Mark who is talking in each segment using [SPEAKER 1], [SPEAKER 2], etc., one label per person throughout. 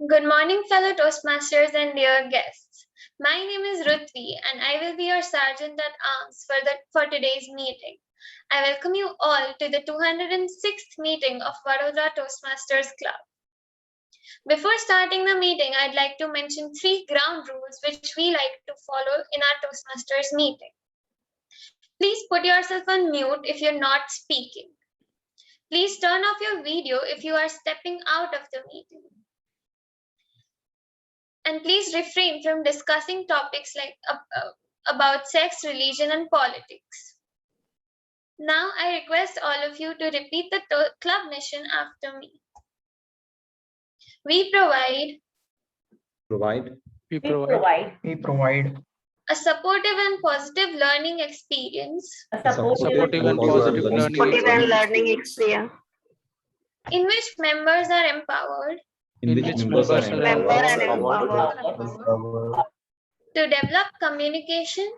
[SPEAKER 1] Good morning, fellow Toastmasters and dear guests. My name is Rutvi, and I will be your sergeant at arms for today's meeting. I welcome you all to the 206th meeting of Vadodara Toastmasters Club. Before starting the meeting, I'd like to mention 3 ground rules which we like to follow in our Toastmasters meeting. Please put yourself on mute if you're not speaking. Please turn off your video if you are stepping out of the meeting. And please refrain from discussing topics like about sex, religion, and politics. Now I request all of you to repeat the club mission after me. We provide a supportive and positive learning experience in which members are empowered to develop communication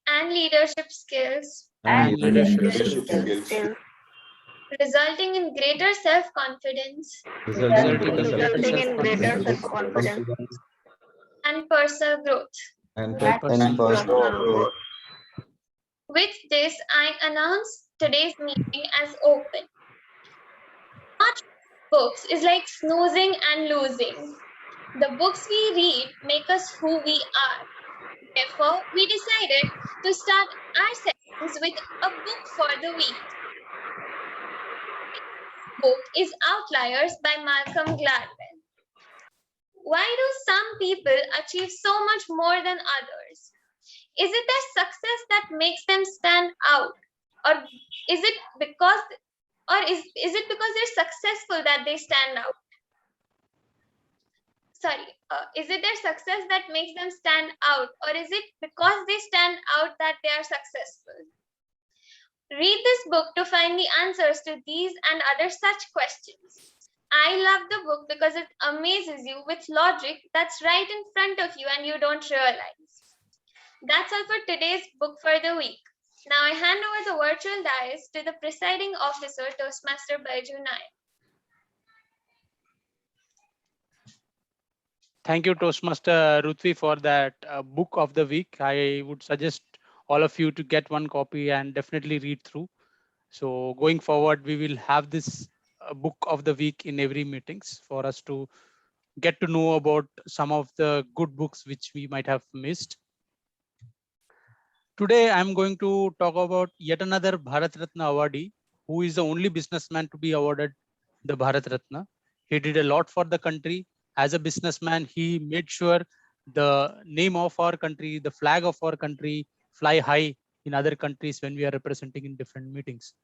[SPEAKER 1] and leadership skills, resulting in greater self-confidence and personal growth. With this, I announce today's meeting as open. Not books is like snoozing and losing. The books we read make us who we are. Therefore, we decided to start our sessions with a book for the week. Book is Outliers by Malcolm Gladwell. Why do some people achieve so much more than others? Is it their success that makes them stand out, or is it because they're successful that they stand out? Is it their success that makes them stand out, or is it because they stand out that they are successful? Read this book to find the answers to these and other such questions. I love the book because it amazes you with logic that's right in front of you and you don't realize. That's all for today's book for the week. Now I hand over the virtual dais to the presiding officer, Toastmaster Baiju Nayak.
[SPEAKER 2] Thank you, Toastmaster Rutvi, for that book of the week. I would suggest all of you to get one copy and definitely read through. So going forward, we will have this book of the week in every meetings for us to get to know about some of the good books which we might have missed. Today, I'm going to talk about yet another Bharat Ratna awardee, who is the only businessman to be awarded the Bharat Ratna. He did a lot for the country. As a businessman, he made sure the name of our country, the flag of our country, fly high in other countries when we are representing in different meetings.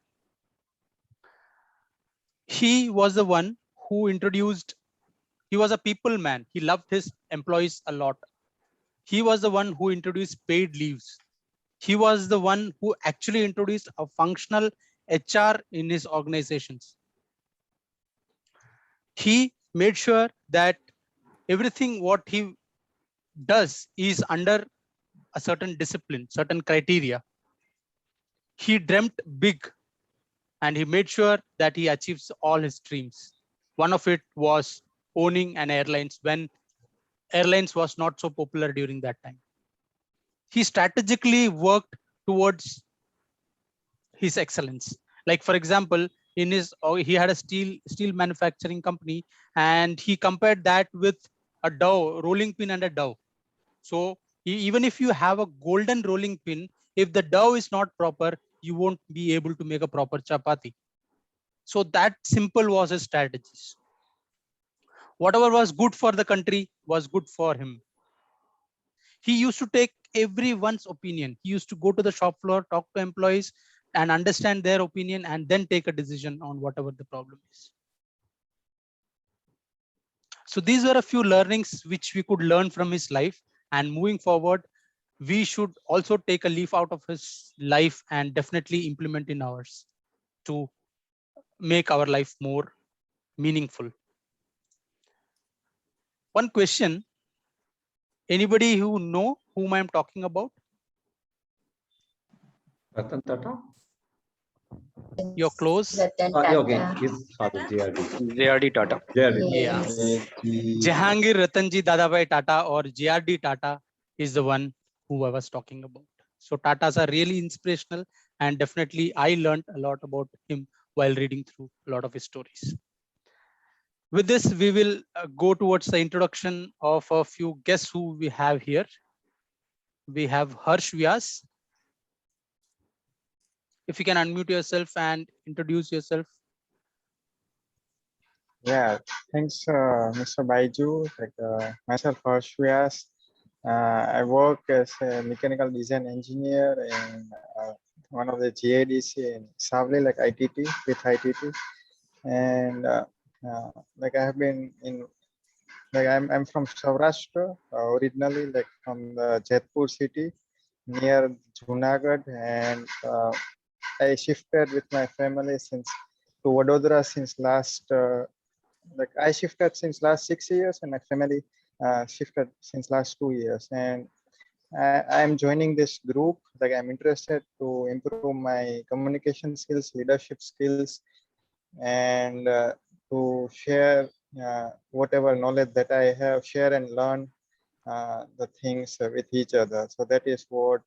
[SPEAKER 2] He was the one who introduced, he was a people man. He loved his employees a lot. He was the one who introduced paid leaves. He was the one who actually introduced a functional HR in his organizations. He made sure that everything what he does is under a certain discipline, certain criteria. He dreamt big and he made sure that he achieves all his dreams. One of it was owning an airlines when airlines was not so popular during that time. He strategically worked towards his excellence. Like for example, in his he had a steel manufacturing company, and he compared that with a dough rolling pin and a dough. So even if you have a golden rolling pin, if the dough is not proper, you won't be able to make a proper chapati. So that simple was his strategies. Whatever was good for the country was good for him. He used to take everyone's opinion. He used to go to the shop floor, talk to employees and understand their opinion, and then take a decision on whatever the problem is. So these were a few learnings which we could learn from his life, and moving forward, we should also take a leaf out of his life and definitely implement in ours to make our life more meaningful. One question, anybody who know whom I'm talking about?
[SPEAKER 3] Ratan Tata?
[SPEAKER 2] You're close.
[SPEAKER 1] Ratan
[SPEAKER 3] Okay,
[SPEAKER 1] Tata.
[SPEAKER 3] his father, JRD.
[SPEAKER 4] JRD Tata.
[SPEAKER 3] JRD.
[SPEAKER 2] Yeah.
[SPEAKER 1] Yes.
[SPEAKER 2] Jahangir Ratanji Dadabhai Tata or JRD Tata is the one who I was talking about. So Tatas are really inspirational, and definitely I learned a lot about him while reading through a lot of his stories. With this, we will go towards the introduction of a few guests who we have here. We have Harsh Vyas. If you can unmute yourself and introduce yourself.
[SPEAKER 5] Yeah, thanks, Mr. Baiju. Myself, Harsh Vyas. I work as a mechanical design engineer in one of the GADC in Savli, like ITT, with ITT. And like I have been in, like I'm from Saurashtra originally, like from the Jaipur city near Junagadh, and I shifted with my family since to Vadodara since last like I shifted since last 6 years, and my family shifted since last 2 years. And I'm joining this group. Like I'm interested to improve my communication skills, leadership skills, and to share whatever knowledge that I have, share and learn the things with each other. So that is what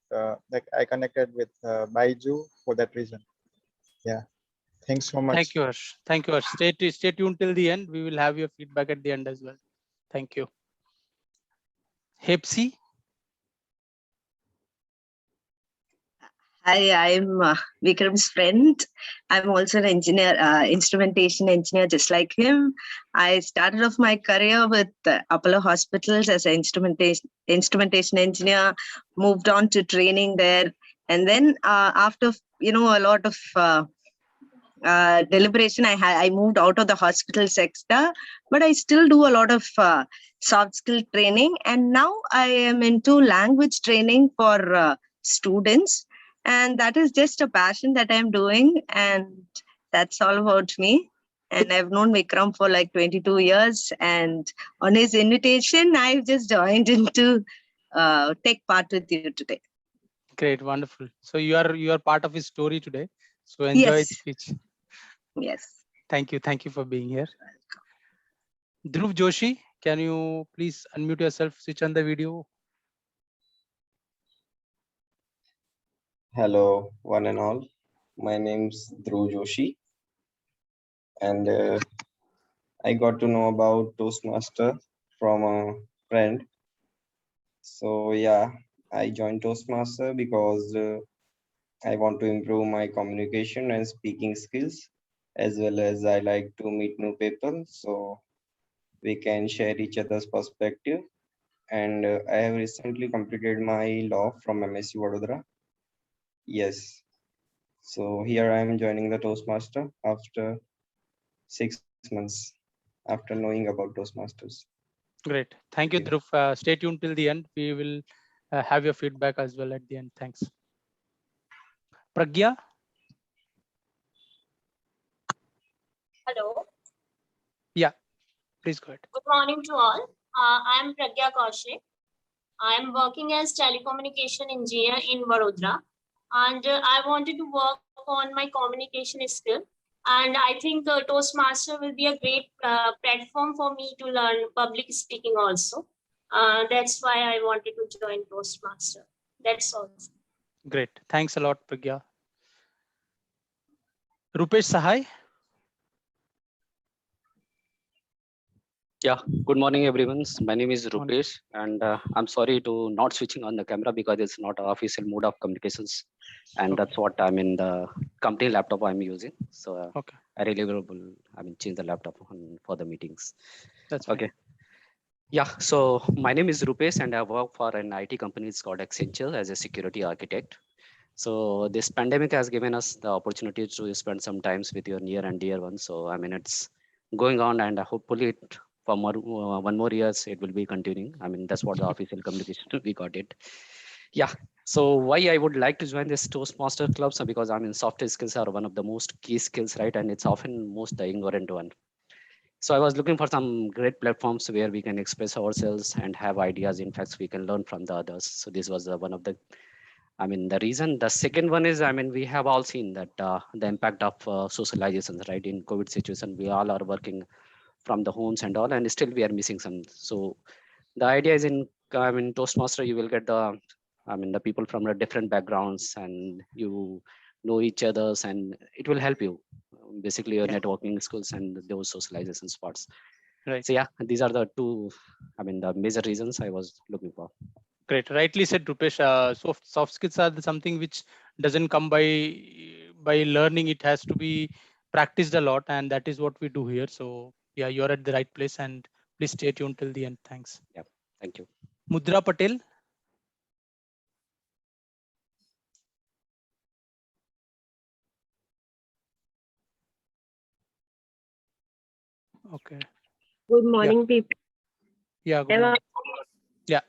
[SPEAKER 5] like I connected with Baiju for that reason. Yeah. Thanks so much.
[SPEAKER 2] Thank you, Harsh. Thank you, Harsh. Stay tuned till the end. We will have your feedback at the end as well. Thank you. Hepsi.
[SPEAKER 6] Hi, I'm Vikram's friend. I'm also an engineer, instrumentation engineer, just like him. I started off my career with Apollo Hospitals as an instrumentation engineer, moved on to training there. And then after, a lot of deliberation, I moved out of the hospital sector, but I still do a lot of soft skill training. And now I am into language training for students. And that is just a passion that I'm doing. And that's all about me. And I've known Vikram for like 22 years. And on his invitation, I've just joined in to take part with you today.
[SPEAKER 2] Great, wonderful. So you are part of his story today. So enjoy
[SPEAKER 6] Yes.
[SPEAKER 2] his speech.
[SPEAKER 6] Yes.
[SPEAKER 2] Thank you for being here. Dhruv Joshi, can you please unmute yourself, switch on the video?
[SPEAKER 7] Hello, one and all. My name's Dhruv Joshi, and I got to know about Toastmaster from a friend. So yeah, I joined Toastmaster because I want to improve my communication and speaking skills, as well as I like to meet new people, so we can share each other's perspective. And I have recently completed my law from MSc Vadodara. Yes. So here I am joining the Toastmaster after 6 months after knowing about Toastmasters.
[SPEAKER 2] Great. Thank you,
[SPEAKER 7] Yeah.
[SPEAKER 2] Dhruv. Stay tuned till the end. We will have your feedback as well at the end. Thanks. Pragya.
[SPEAKER 8] Hello.
[SPEAKER 2] Yeah, please go ahead.
[SPEAKER 8] Good morning to all. I am Pragya Kaushik. I am working as telecommunication engineer in Vadodara, and I wanted to work on my communication skill. And I think Toastmaster will be a great platform for me to learn public speaking also. That's why I wanted to join Toastmaster. That's all.
[SPEAKER 2] Great. Thanks a lot, Pragya. Rupesh Sahai.
[SPEAKER 4] Yeah, good morning, everyone. My name is
[SPEAKER 2] Morning.
[SPEAKER 4] Rupesh, and I'm sorry to not switching on the camera because it's not an official mode of communications, and
[SPEAKER 2] Okay.
[SPEAKER 4] that's what I'm in the company laptop I'm using. So
[SPEAKER 2] Okay.
[SPEAKER 4] I really will, change the laptop for the meetings.
[SPEAKER 2] That's fine.
[SPEAKER 4] Okay. Yeah, so my name is Rupesh, and I work for an IT company. It's called Accenture as a security architect. So this pandemic has given us the opportunity to spend some times with your near and dear ones. So it's going on, and hopefully for more 1 more years it will be continuing. That's what the official communication we got it. Yeah. So why I would like to join this Toastmaster club? So because soft skills are one of the most key skills, right? And it's often most the ignorant one. So I was looking for some great platforms where we can express ourselves and have ideas. In fact, we can learn from the others. So this was one of the I mean, the second one is, I mean, we have all seen that the impact of socializations, right? In COVID situation, we all are working from the homes and all, and still we are missing some. So the idea is in, I mean, Toastmaster, you will get the, I mean, the people from the different backgrounds and you know each others, and it will help you basically your
[SPEAKER 2] Yeah.
[SPEAKER 4] networking skills and those socialization spots.
[SPEAKER 2] Right.
[SPEAKER 4] So yeah, these are the two, I mean, the major reasons I was looking for.
[SPEAKER 2] Great. Rightly said, Rupesh. Soft skills are something which doesn't come by learning. It has to be practiced a lot, and that is what we do here. So yeah, you're at the right place, and please stay tuned till the end. Thanks.
[SPEAKER 4] Thank you.
[SPEAKER 2] Mudra Patel. Okay.
[SPEAKER 3] Good morning, people.
[SPEAKER 2] Yeah. Good
[SPEAKER 3] Am I-
[SPEAKER 2] morning. Yeah.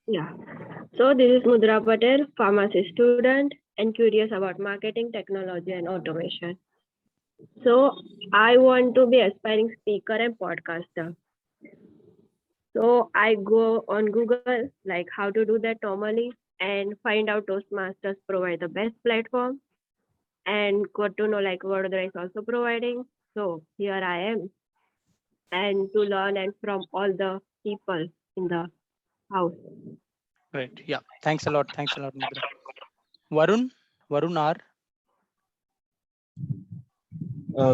[SPEAKER 3] Yeah. So this is Mudra Patel, pharmacy student and curious about marketing, technology, and automation. So I want to be aspiring speaker and podcaster. So I go on Google, like how to do that normally, and find out Toastmasters provide the best platform, and got to know like Vadodara is also providing. So here I am, and to learn and from all the people in the house.
[SPEAKER 2] Great. Yeah. Thanks a lot. Thanks a lot, Mudra. Varun R.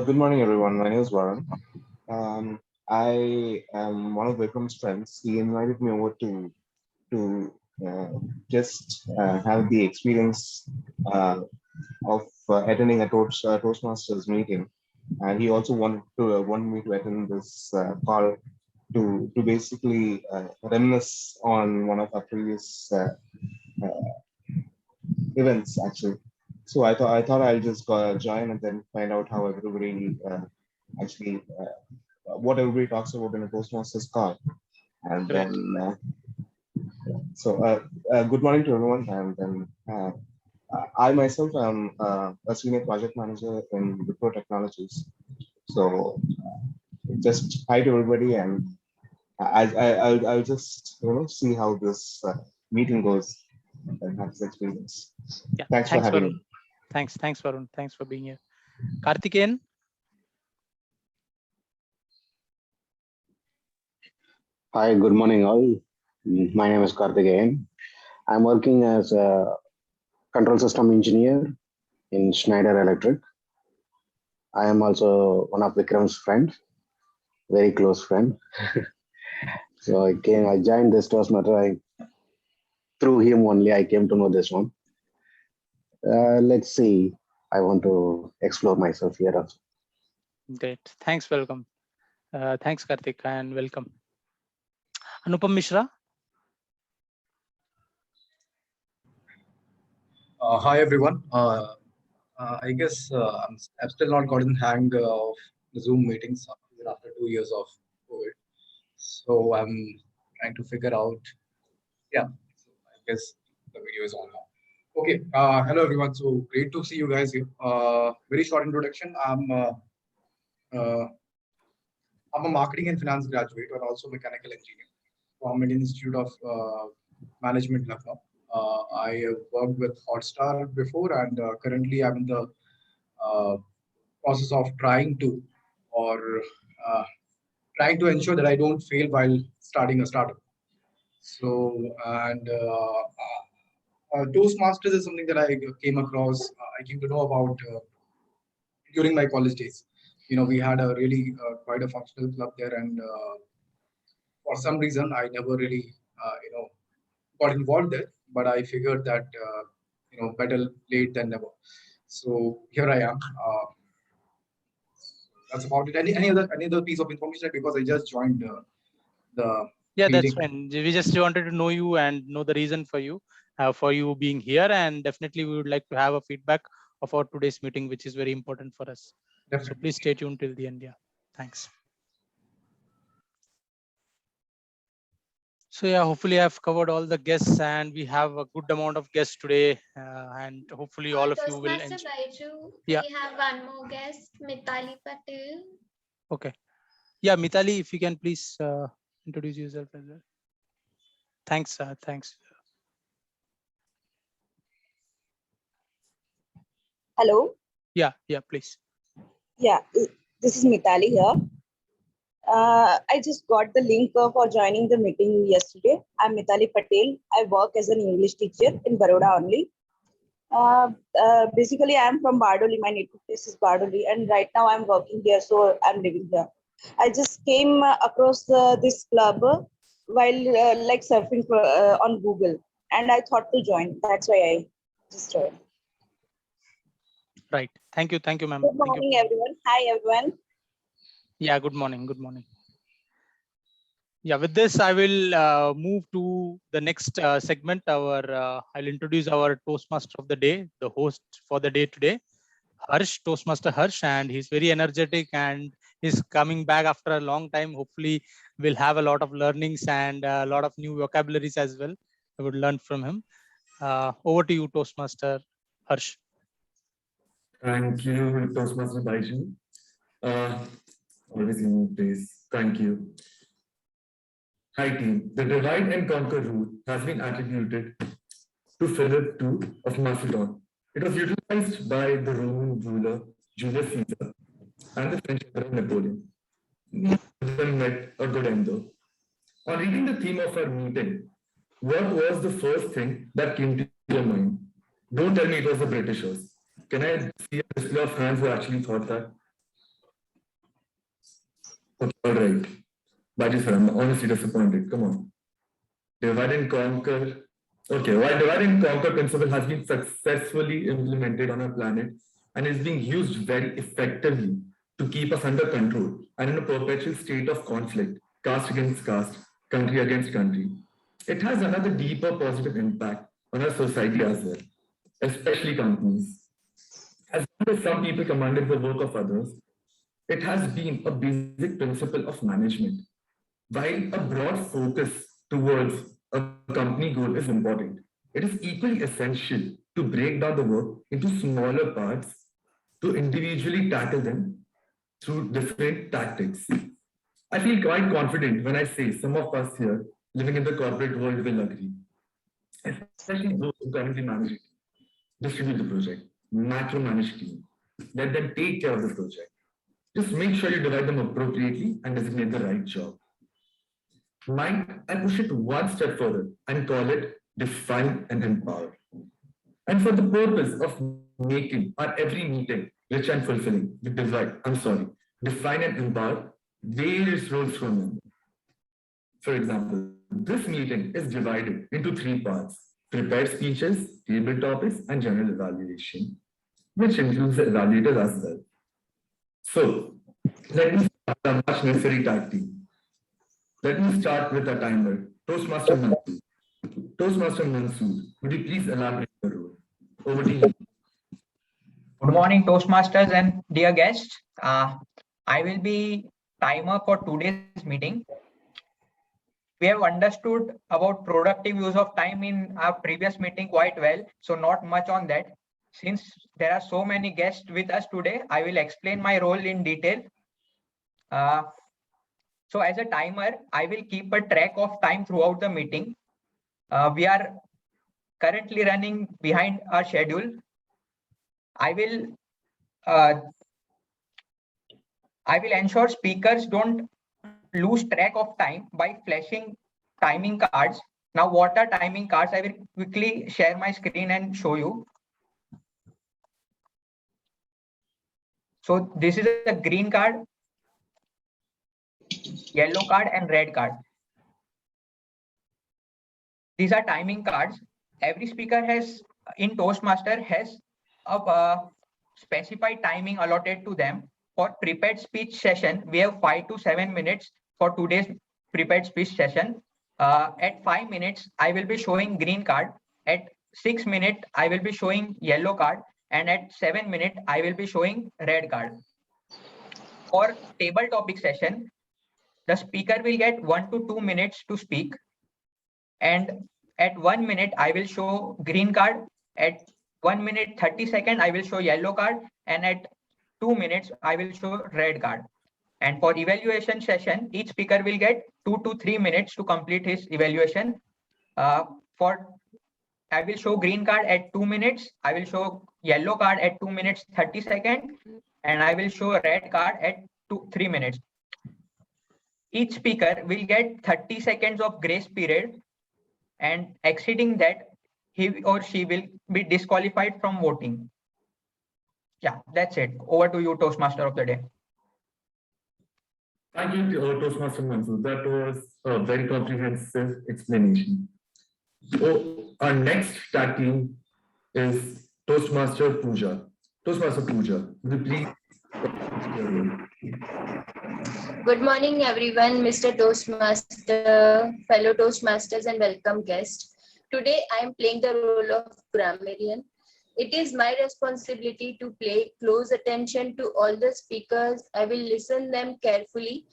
[SPEAKER 9] Good morning, everyone. My name is Varun. I am one of Vikram's friends. He invited me over to just have the experience of attending a Toastmasters meeting, and he also wanted me to attend this call to basically reminisce on one of our previous events, actually. So I thought I'll just join and then find out how everybody actually what everybody talks about in a Toastmasters call, and
[SPEAKER 2] Great.
[SPEAKER 9] then good morning to everyone, and then I myself am a senior project manager in Wipro Technologies. So just hi to everybody, and I'll just see how this meeting goes and have this experience.
[SPEAKER 2] Yeah.
[SPEAKER 9] Thanks for having
[SPEAKER 2] Varun.
[SPEAKER 9] me.
[SPEAKER 2] Thanks, Varun. Thanks for being here. Karthikeyan.
[SPEAKER 10] Hi, good morning all. My name is Karthikeyan. I'm working as a control system engineer in Schneider Electric. I am also one of Vikram's friend, very close friend. So I joined this Toastmaster. Through him only I came to know this one. Let's see. I want to explore myself here also.
[SPEAKER 2] Great. Thanks. Welcome. Thanks, Karthik, and welcome. Anupam Mishra.
[SPEAKER 11] Hi everyone. I guess I've still not gotten hang of the Zoom meetings even after 2 years of COVID. So I'm trying to figure out. Yeah, so I guess the video is on now. Okay. Hello everyone. So great to see you guys here. Very short introduction. I'm a marketing and finance graduate, and also mechanical engineer from Indian Institute of Management, Lucknow. I have worked with Hotstar before, and currently I'm in the process of trying to ensure that I don't fail while starting a startup. So, and Toastmasters is something that I came across. I came to know about during my college days. We had a really quite a functional club there, and for some reason I never really got involved there. But I figured that better late than never. So here I am. That's about it. Any other piece of information, because I just joined the
[SPEAKER 2] Yeah, that's
[SPEAKER 11] meeting.
[SPEAKER 2] fine. We just wanted to know you and know the reason for you being here, and definitely we would like to have a feedback of our today's meeting, which is very important for us.
[SPEAKER 11] Definitely.
[SPEAKER 2] So please stay tuned till the end. Yeah, thanks. So yeah, hopefully I've covered all the guests, and we have a good amount of guests today, and hopefully all of you will
[SPEAKER 1] Toastmaster
[SPEAKER 2] enjoy.
[SPEAKER 1] Baiju,
[SPEAKER 2] Yeah.
[SPEAKER 1] we have one more guest, Mitali Patel.
[SPEAKER 2] Okay. Yeah, Mitali, if you can please introduce yourself as well. Thanks. Thanks.
[SPEAKER 12] Hello.
[SPEAKER 2] Yeah, please.
[SPEAKER 12] Yeah, this is Mitali here. I just got the link for joining the meeting yesterday. I'm Mitali Patel. I work as an English teacher in Baroda only. Basically, I'm from Bardoli. My native place is Bardoli, and right now I'm working here, so I'm living here. I just came across this club while like surfing on Google, and I thought to join. That's why I just joined.
[SPEAKER 2] Right. Thank you, ma'am.
[SPEAKER 12] Good morning, everyone. Hi, everyone.
[SPEAKER 2] Yeah, good morning. Yeah, with this, I will move to the next segment. I'll introduce our Toastmaster of the day, the host for the day today, Harsh, Toastmaster Harsh, and he's very energetic and he's coming back after a long time. Hopefully, we'll have a lot of learnings and a lot of new vocabularies as well. I would learn from him. Over to you, Toastmaster Harsh.
[SPEAKER 13] Thank you, Toastmaster Baiju. Always in place. Thank you. Hi team. The divide and conquer rule has been attributed to Philip II of Macedon. It was utilized by the Roman ruler Julius Caesar and the French Emperor Napoleon. Neither of them met a good end though. On reading the theme of our meeting, what was the first thing that came to your mind? Don't tell me it was the Britishers. Can I see a display of hands who actually thought that? Okay, all right. Baji sir, I'm honestly disappointed. Come on. Divide and conquer. Okay, while divide and conquer principle has been successfully implemented on our planet and is being used very effectively to keep us under control and in a perpetual state of conflict, caste against caste, country against country, it has another deeper positive impact on our society as well, especially companies. As long as some people commanded the work of others, it has been a basic principle of management. While a broad focus towards a company goal is important, it is equally essential to break down the work into smaller parts to individually tackle them through different tactics. I feel quite confident when I say some of us here living in the corporate world will agree, especially those who currently manage it. Distribute the project, macro-manage team, let them take care of the project. Just make sure you divide them appropriately and designate the right job. Mine, I push it one step further and call it define and empower. And for the purpose of making our every meeting rich and fulfilling, we define and empower various roles from them. For example, this meeting is divided into 3 parts: prepared speeches, table topics, and general evaluation, which includes the evaluators as well. So, let me start a much necessary tag team. Let me start with a timer. Toastmaster Mansoor. Toastmaster Mansoor, would you please elaborate your role? Over to you.
[SPEAKER 14] Good morning, Toastmasters and dear guests. I will be timer for today's meeting. We have understood about productive use of time in our previous meeting quite well, so not much on that. Since there are so many guests with us today, I will explain my role in detail. So as a timer, I will keep a track of time throughout the meeting. We are currently running behind our schedule. I will ensure speakers don't lose track of time by flashing timing cards. Now, what are timing cards? I will quickly share my screen and show you. So this is a green card, yellow card, and red card. These are timing cards. Every speaker in Toastmaster has a specified timing allotted to them. For prepared speech session, we have 5 to 7 minutes for today's prepared speech session. At 5 minutes, I will be showing green card. At 6 minutes, I will be showing yellow card. And at 7 minutes, I will be showing red card. For table topic session, the speaker will get 1 to 2 minutes to speak. And at 1 minute, I will show green card. At 1 minute 30 seconds, I will show yellow card. And at 2 minutes, I will show red card. And for evaluation session, each speaker will get 2 to 3 minutes to complete his evaluation. For I will show green card at 2 minutes. I will show yellow card at 2 minutes 30 seconds, and I will show a red card at 3 minutes. Each speaker will get 30 seconds of grace period, and exceeding that, he or she will be disqualified from voting. Yeah, that's it. Over to you, Toastmaster of the day.
[SPEAKER 13] Thank you, Toastmaster Mansoor. That was a very comprehensive explanation. So our next tag team is Toastmaster Pooja. Toastmaster Pooja, would you please?
[SPEAKER 15] Good morning, everyone, Mr. Toastmaster, fellow Toastmasters, and welcome guests. Today, I am playing the role of grammarian. It is my responsibility to pay close attention to all the speakers. I will listen them carefully.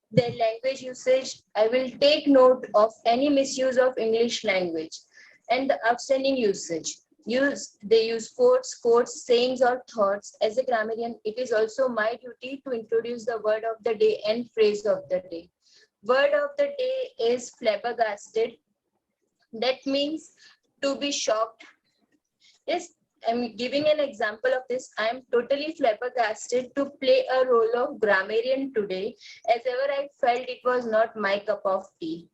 [SPEAKER 15] Their language usage, I will take note of any misuse of English language and the outstanding usage. They use quotes, sayings, or thoughts. As a grammarian, it is also my duty to introduce the word of the day and phrase of the day. Word of the day is flabbergasted. That means to be shocked. Yes, I'm giving an example of this. I am totally flabbergasted to play a role of grammarian today, as ever I felt it was not my cup of tea.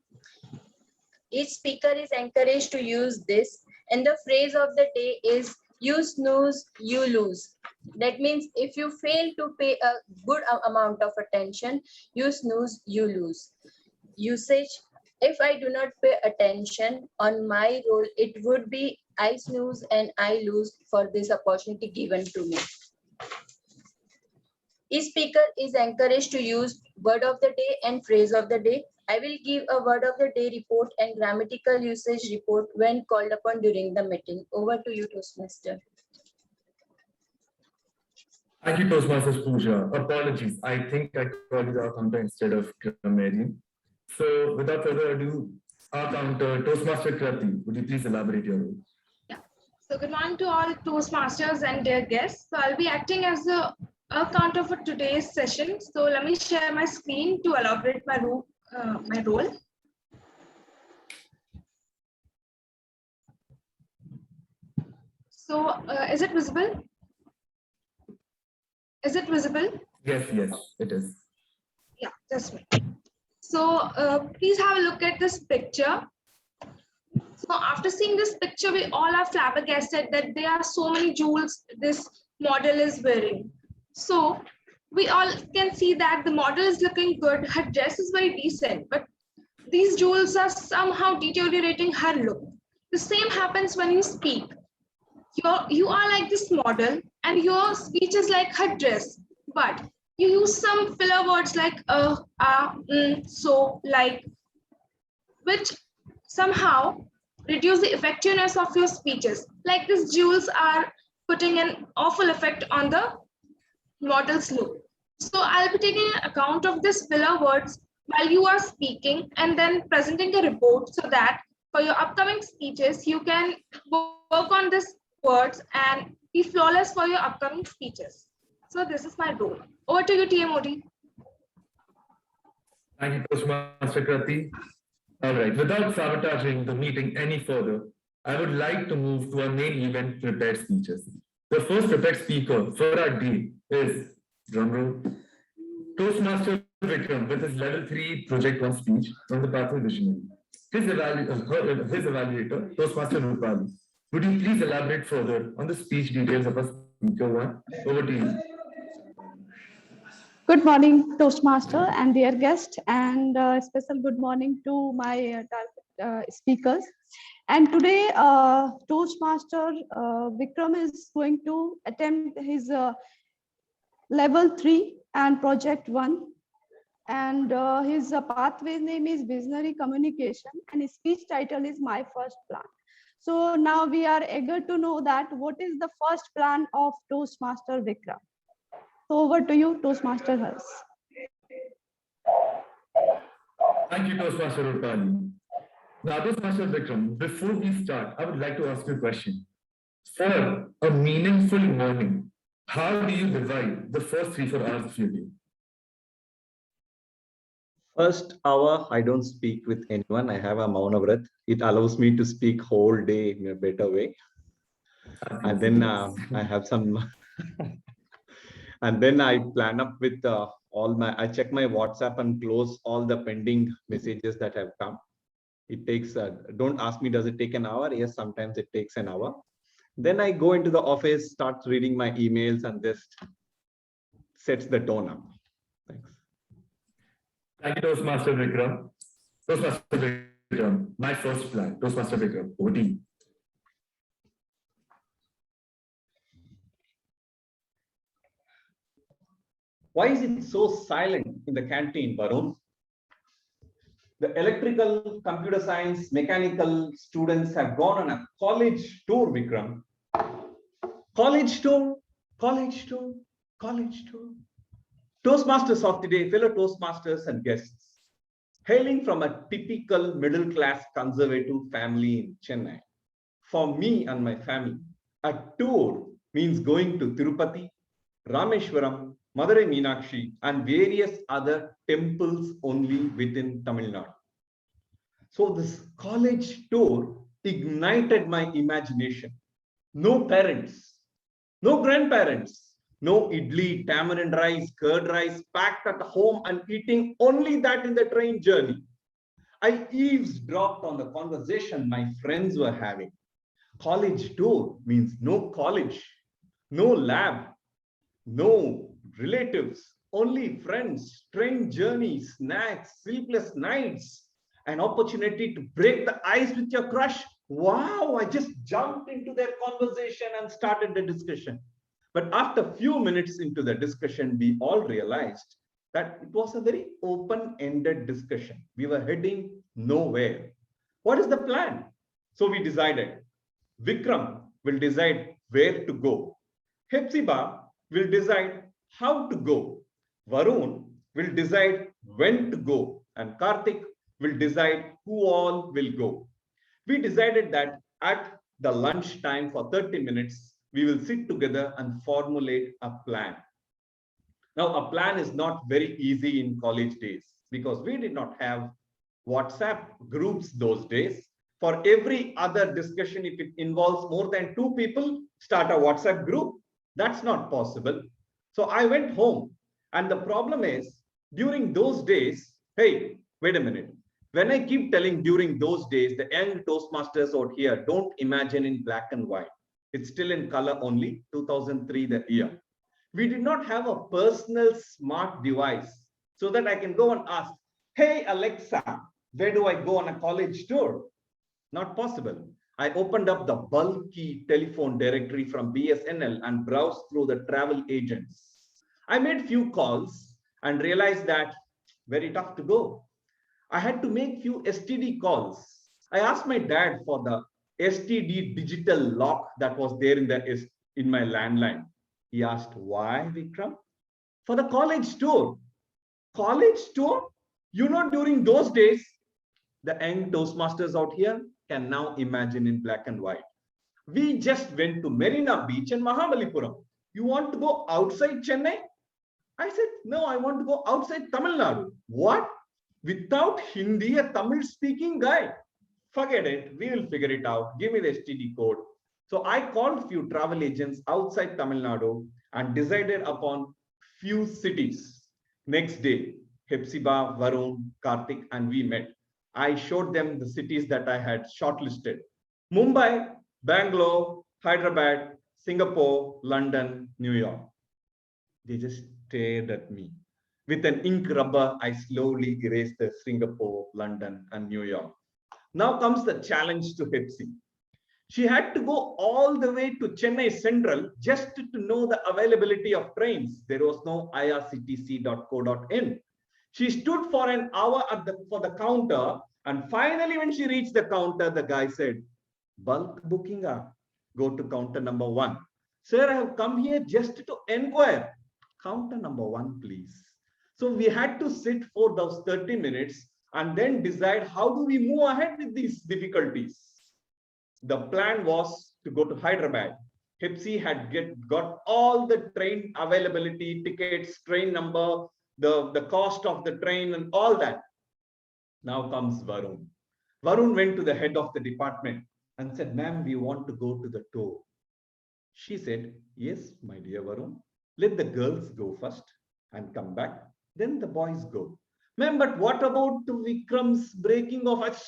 [SPEAKER 15] Each speaker is encouraged to use this, and the phrase of the day is you snooze, you lose. That means if you fail to pay a good amount of attention, you snooze, you lose. Usage, if I do not pay attention on my role, it would be I snooze and I lose for this opportunity given to me. Each speaker is encouraged to use word of the day and phrase of the day. I will give a word of the day report and grammatical usage report when called upon during the meeting. Over to you, Toastmaster.
[SPEAKER 13] Thank you, Toastmasters Pooja. Apologies, I think I called you our counter instead of grammarian. So without further ado, our counter, Toastmaster Krati, would you please elaborate your role?
[SPEAKER 16] So good morning to all Toastmasters and dear guests. So I'll be acting as the counter for today's session. So let me share my screen to elaborate my role. So is it visible? Is it visible?
[SPEAKER 13] Yes, it is.
[SPEAKER 16] Yeah, just wait. So please have a look at this picture. So after seeing this picture, we all are flabbergasted that there are so many jewels this model is wearing. So we all can see that the model is looking good. Her dress is very decent, but these jewels are somehow deteriorating her look. The same happens when you speak. You are like this model and your speech is like her dress, but you use some filler words like so, like, which somehow reduce the effectiveness of your speeches. Like these jewels are putting an awful effect on the model's look. So I'll be taking account of this filler words while you are speaking and then presenting a report so that for your upcoming speeches, you can work on these words and be flawless for your upcoming speeches. So this is my role. Over to you, TMOD.
[SPEAKER 13] Thank you, Toastmaster Krati. All right, without sabotaging the meeting any further, I would like to move to our main event, prepared speeches. The first prepared speaker for our day is, drumroll, Toastmaster Vikram with his level 3 project 1 speech from the Pathway Visionary. His evaluator, Toastmaster Rupali. Would you please elaborate further on the speech details of our speaker 1? Over to you.
[SPEAKER 17] Good morning, Toastmaster and dear guest, and special good morning to my speakers. And today, Toastmaster Vikram is going to attempt his level 3 and project 1. And his pathway name is Visionary Communication, and his speech title is My First Plan. So now we are eager to know that what is the first plan of Toastmaster Vikram. So over to you, Toastmaster Hers.
[SPEAKER 13] Thank you, Toastmaster Rupali. Now, Toastmaster Vikram, before we start, I would like to ask you a question. For a meaningful morning, how do you divide the first 3-4 hours of your day?
[SPEAKER 18] First hour, I don't speak with anyone. I have a Mauna Vrat. It allows me to speak whole day in a better way. And then I have some, and then I plan up with I check my WhatsApp and close all the pending messages that have come. It takes, don't ask me, does it take an hour? Yes, sometimes it takes an hour. Then I go into the office, start reading my emails, and this sets the tone up. Thanks.
[SPEAKER 13] Thank you, Toastmaster Vikram. Toastmaster Vikram, my first plan. Toastmaster Vikram, over to you.
[SPEAKER 18] Why is it so silent in the canteen, Varun? The electrical, computer science, mechanical students have gone on a college tour, Vikram. College tour, college tour, college tour. Toastmasters of today, fellow Toastmasters and guests, hailing from a typical middle-class conservative family in Chennai. For me and my family, a tour means going to Tirupati, Rameshwaram, Madurai Meenakshi, and various other temples only within Tamil Nadu. So this college tour ignited my imagination. No parents, no grandparents, no idli, tamarind rice, curd rice packed at home and eating only that in the train journey. I eavesdropped on the conversation my friends were having. College tour means no college, no lab, no relatives, only friends, train journeys, snacks, sleepless nights, an opportunity to break the ice with your crush. Wow, I just jumped into their conversation and started the discussion. But after a few minutes into the discussion, we all realized that it was a very open-ended discussion. We were heading nowhere. What is the plan? So we decided, Vikram will decide where to go. Hepzibah will decide how to go. Varun will decide when to go. And Karthik will decide who all will go. We decided that at the lunch time for 30 minutes, we will sit together and formulate a plan. Now, a plan is not very easy in college days because we did not have WhatsApp groups those days. For every other discussion, if it involves more than 2 people, start a WhatsApp group. That's not possible. So I went home, and the problem is during those days, hey, wait a minute. When I keep telling during those days, the young Toastmasters out here don't imagine in black and white. It's still in color only, 2003 the year. We did not have a personal smart device so that I can go and ask, hey, Alexa, where do I go on a college tour? Not possible. I opened up the bulky telephone directory from BSNL and browsed through the travel agents. I made few calls and realized that very tough to go. I had to make few STD calls. I asked my dad for the STD digital lock that was there in my landline. He asked, why, Vikram? For the college tour. College tour? You know, during those days, the young Toastmasters out here can now imagine in black and white. We just went to Marina Beach and Mahabalipuram. You want to go outside Chennai? I said, no, I want to go outside Tamil Nadu. What? Without Hindi, a Tamil speaking guy? Forget it. We will figure it out. Give me the STD code. So I called few travel agents outside Tamil Nadu and decided upon few cities. Next day, Hepzibah, Varun, Karthik, and we met. I showed them the cities that I had shortlisted. Mumbai, Bangalore, Hyderabad, Singapore, London, New York. They just stared at me. With an ink rubber, I slowly erased the Singapore, London, and New York. Now comes the challenge to Hepsi. She had to go all the way to Chennai Central just to know the availability of trains. There was no irctc.co.in. She stood for an hour for the counter, and finally when she reached the counter, the guy said, bulk booking, go to counter number 1. Sir, I have come here just to inquire. Counter number 1, please. So we had to sit for those 30 minutes and then decide how do we move ahead with these difficulties. The plan was to go to Hyderabad. Hepsi had got all the train availability, tickets, train number, the cost of the train and all that. Now comes Varun. Varun went to the head of the department and said, ma'am, we want to go to the tour. She said, yes, my dear Varun, let the girls go first and come back. Then the boys go. Ma'am, but what about Vikram's breaking of us?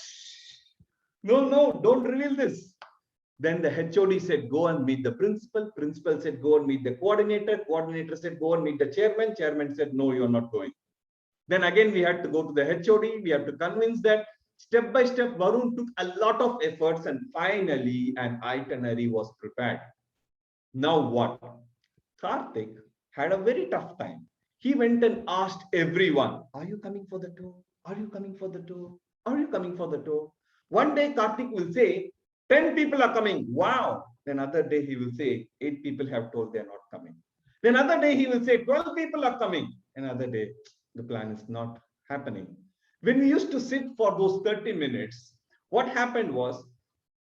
[SPEAKER 18] No, don't reveal this. Then the HOD said, go and meet the principal. Principal said, go and meet the coordinator. Coordinator said, go and meet the chairman. Chairman said, no, you're not going. Then again, we had to go to the HOD. We have to convince that. Step by step, Varun took a lot of efforts and finally an itinerary was prepared. Now what? Karthik had a very tough time. He went and asked everyone, are you coming for the tour? Are you coming for the tour? Are you coming for the tour? One day Karthik will say, 10 people are coming. Wow. Then other day he will say, 8 people have told they're not coming. Then other day he will say, 12 people are coming. Another day, the plan is not happening. When we used to sit for those 30 minutes, what happened was,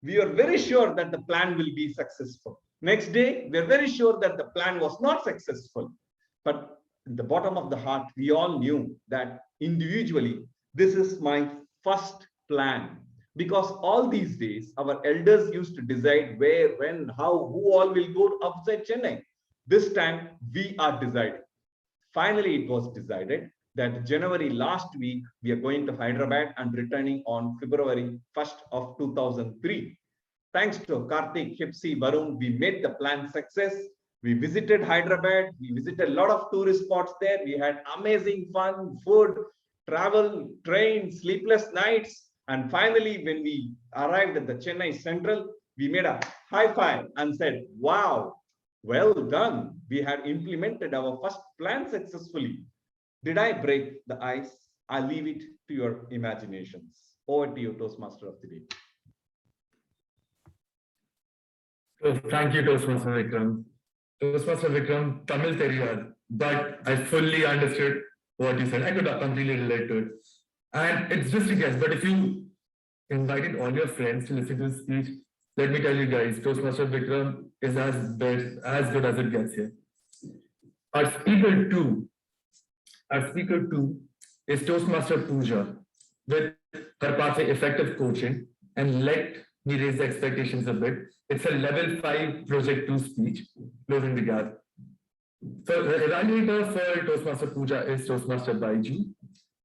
[SPEAKER 18] we were very sure that the plan will be successful. Next day, we're very sure that the plan was not successful. But in the bottom of the heart, we all knew that individually, this is my first plan. Because all these days, our elders used to decide where, when, how, who all will go outside Chennai. This time, we are deciding. Finally, it was decided that January last week, we are going to Hyderabad and returning on February 1st of 2003. Thanks to Karthik, Hipsi, Varun, we made the plan success. We visited Hyderabad. We visited a lot of tourist spots there. We had amazing fun, food, travel, train, sleepless nights. And finally, when we arrived at the Chennai Central, we made a high five and said, wow, well done. We had implemented our first plan successfully. Did I break the ice? I'll leave it to your imaginations. Over to you, Toastmaster of the day.
[SPEAKER 13] So thank you, Toastmaster Vikram. Toastmaster Vikram, Tamil Teriyad, but I fully understood what you said. I could completely relate to it. And it's just a guess, but if you invited all your friends to listen to the speech, let me tell you guys, Toastmaster Vikram is as good as it gets here. Our speaker two is Toastmaster Pooja with her part of effective coaching. And let me raise the expectations a bit. It's a level 5 project 2 speech, closing the gap. So the evaluator for Toastmaster Pooja is Toastmaster Baiju.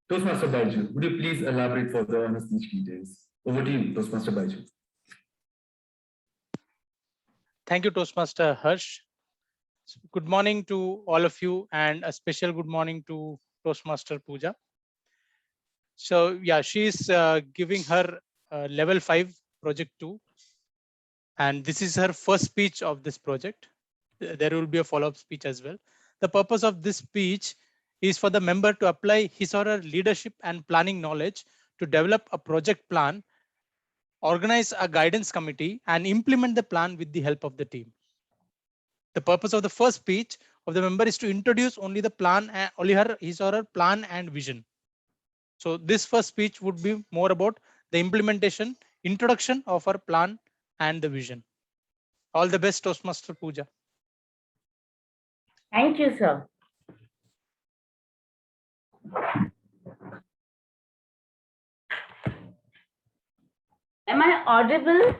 [SPEAKER 13] Toastmaster Baiju, would you please elaborate further on the speech details? Over to you, Toastmaster Baiju.
[SPEAKER 2] Thank you, Toastmaster Harsh. Good morning to all of you, and a special good morning to Toastmaster Pooja. So yeah, she's giving her level 5 project 2. And this is her first speech of this project. There will be a follow-up speech as well. The purpose of this speech is for the member to apply his or her leadership and planning knowledge to develop a project plan, organize a guidance committee, and implement the plan with the help of the team. The purpose of the first speech of the member is to introduce only the plan, his or her plan and vision. So this first speech would be more about the implementation, introduction of our plan and the vision. All the best, Toastmaster Pooja.
[SPEAKER 19] Thank you, sir. Am I audible?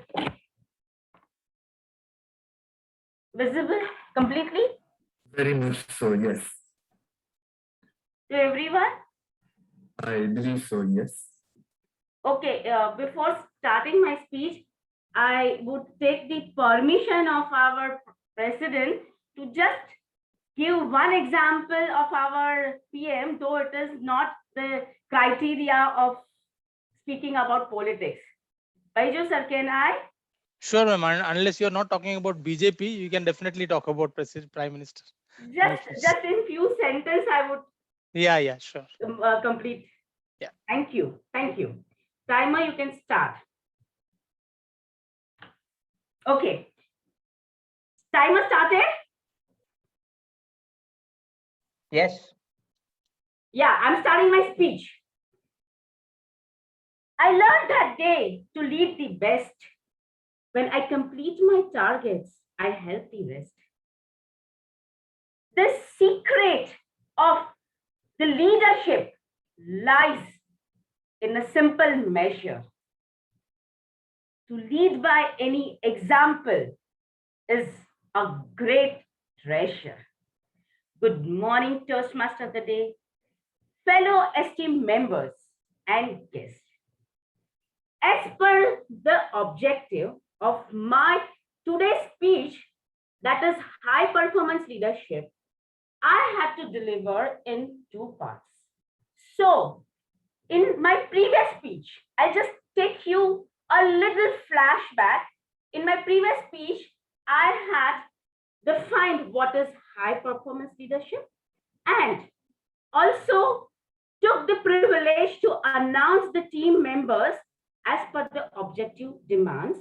[SPEAKER 19] Visible completely?
[SPEAKER 13] Very much so, yes.
[SPEAKER 19] To everyone?
[SPEAKER 13] I believe so, yes.
[SPEAKER 19] Okay, before starting my speech, I would take the permission of our president to just give one example of our PM, though it is not the criteria of speaking about politics. Baiju sir, can I?
[SPEAKER 2] Sure, ma'am. Unless you're not talking about BJP, you can definitely talk about Prime Minister.
[SPEAKER 19] Just in few sentences, I would.
[SPEAKER 2] Yeah, sure.
[SPEAKER 19] Complete.
[SPEAKER 2] Yeah.
[SPEAKER 19] Thank you. Timer, you can start. Okay. Timer started?
[SPEAKER 14] Yes.
[SPEAKER 19] Yeah, I'm starting my speech. I learned that day to lead the best. When I complete my targets, I help the rest. The secret of The leadership lies in a simple measure. To lead by any example is a great treasure. Good morning, Toastmaster of the day, fellow esteemed members and guests. As per the objective of my today's speech, that is high performance leadership, I have to deliver in two parts. So, in my previous speech, I'll just take you a little flashback. In my previous speech, I had defined what is high performance leadership and also took the privilege to announce the team members as per the objective demands.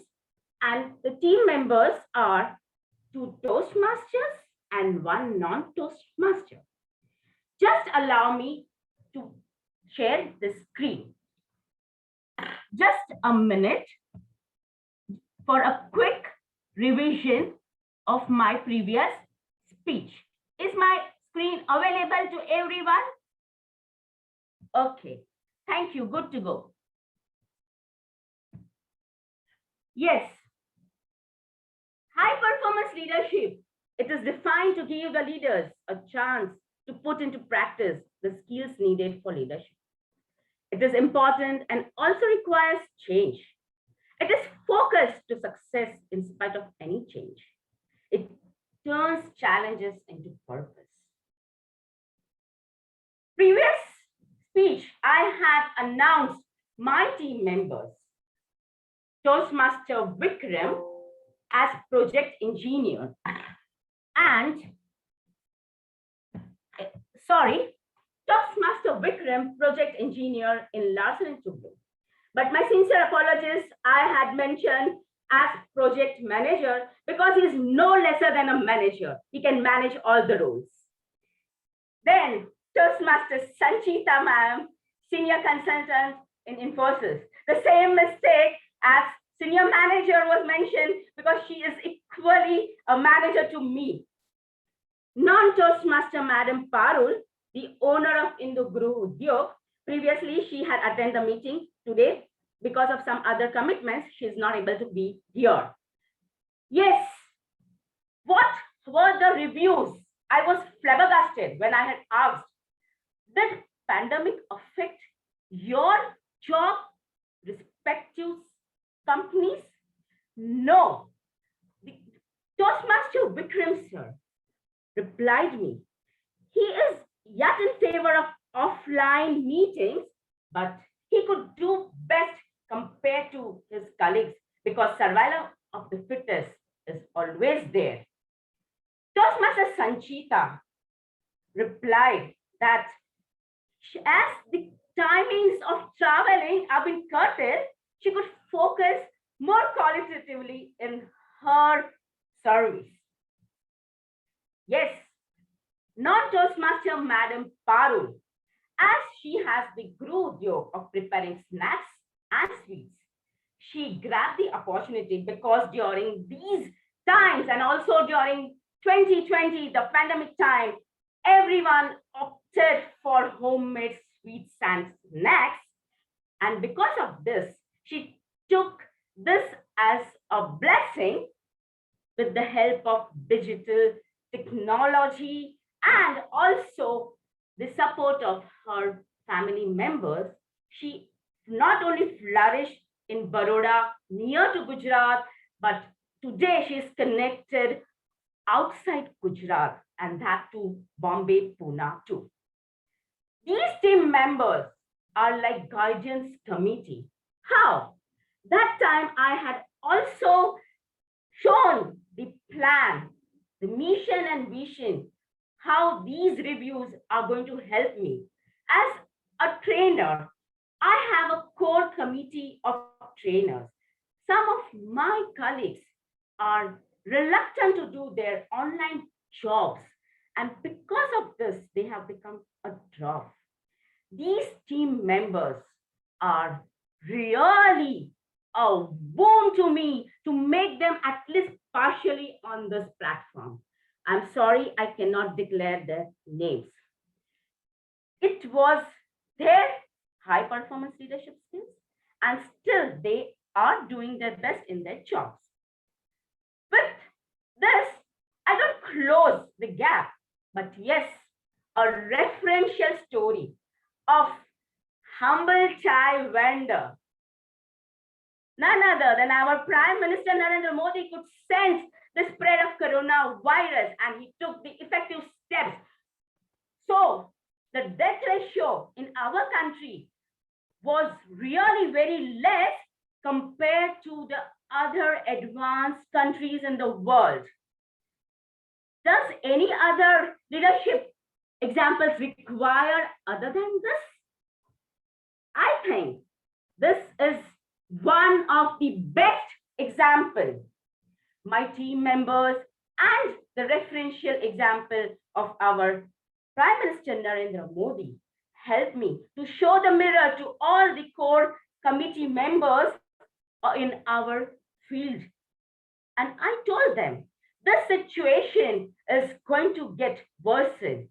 [SPEAKER 19] And the team members are 2 Toastmasters and 1 non-Toastmaster. Just allow me to share the screen. Just a minute for a quick revision of my previous speech. Is my screen available to everyone? Okay, thank you, good to go. Yes, high performance leadership, it is defined to give the leaders a chance to put into practice the skills needed for leadership. It is important and also requires change. It is focused to success in spite of any change. It turns challenges into purpose. Previous speech, I had announced my team members. Toastmaster Vikram as project engineer and Toastmaster Vikram, project engineer in Larsen & Toubro. But my sincere apologies, I had mentioned as project manager because he is no lesser than a manager. He can manage all the roles. Then Toastmaster Sanchita ma'am, senior consultant in Infosys. The same mistake as senior manager was mentioned because she is equally a manager to me. Non-Toastmaster Madam Parul, the owner of Indoguru Udyog. Previously, she had attended the meeting today. Because of some other commitments, she is not able to be here. Yes, what were the reviews? I was flabbergasted when I had asked, did pandemic affect your job respective companies? No. The Toastmaster Vikram sir replied me, he is yet in favor of offline meetings, but he could do best compared to his colleagues because survival of the fittest is always there. Toastmaster Sanchita replied that as the timings of traveling have been curtailed, she could focus more qualitatively in her service. Yes, non-Toastmaster Madam Parul, as she has the Guru Udyog of preparing snacks and sweets, she grabbed the opportunity because during these times and also during 2020, the pandemic time, everyone opted for homemade sweets and snacks. And because of this, she took this as a blessing with the help of digital technology and also the support of her family members. She not only flourished in Baroda near to Gujarat, but today she is connected outside Gujarat and that to Bombay, Pune too. These team members are like guidance committee. How? That time I had also shown the plan, the mission and vision, how these reviews are going to help me. As a trainer, I have a core committee of trainers. Some of my colleagues are reluctant to do their online jobs. And because of this, they have become a drop. These team members are really a boon to me to make them at least partially on this platform. I'm sorry, I cannot declare their names. it was their high performance leadership skills, and still they are doing their best in their jobs. With this, I don't close the gap, but yes, a referential story of humble chai vendor. None other than our Prime Minister Narendra Modi could sense the spread of coronavirus, and he took the effective steps. So the death ratio in our country was really very less compared to the other advanced countries in the world. Does any other leadership examples require other than this? I think this is one of the best examples. My team members and the referential example of our Prime Minister Narendra Modi helped me to show the mirror to all the core committee members in our field. And I told them, this situation is going to get worsened.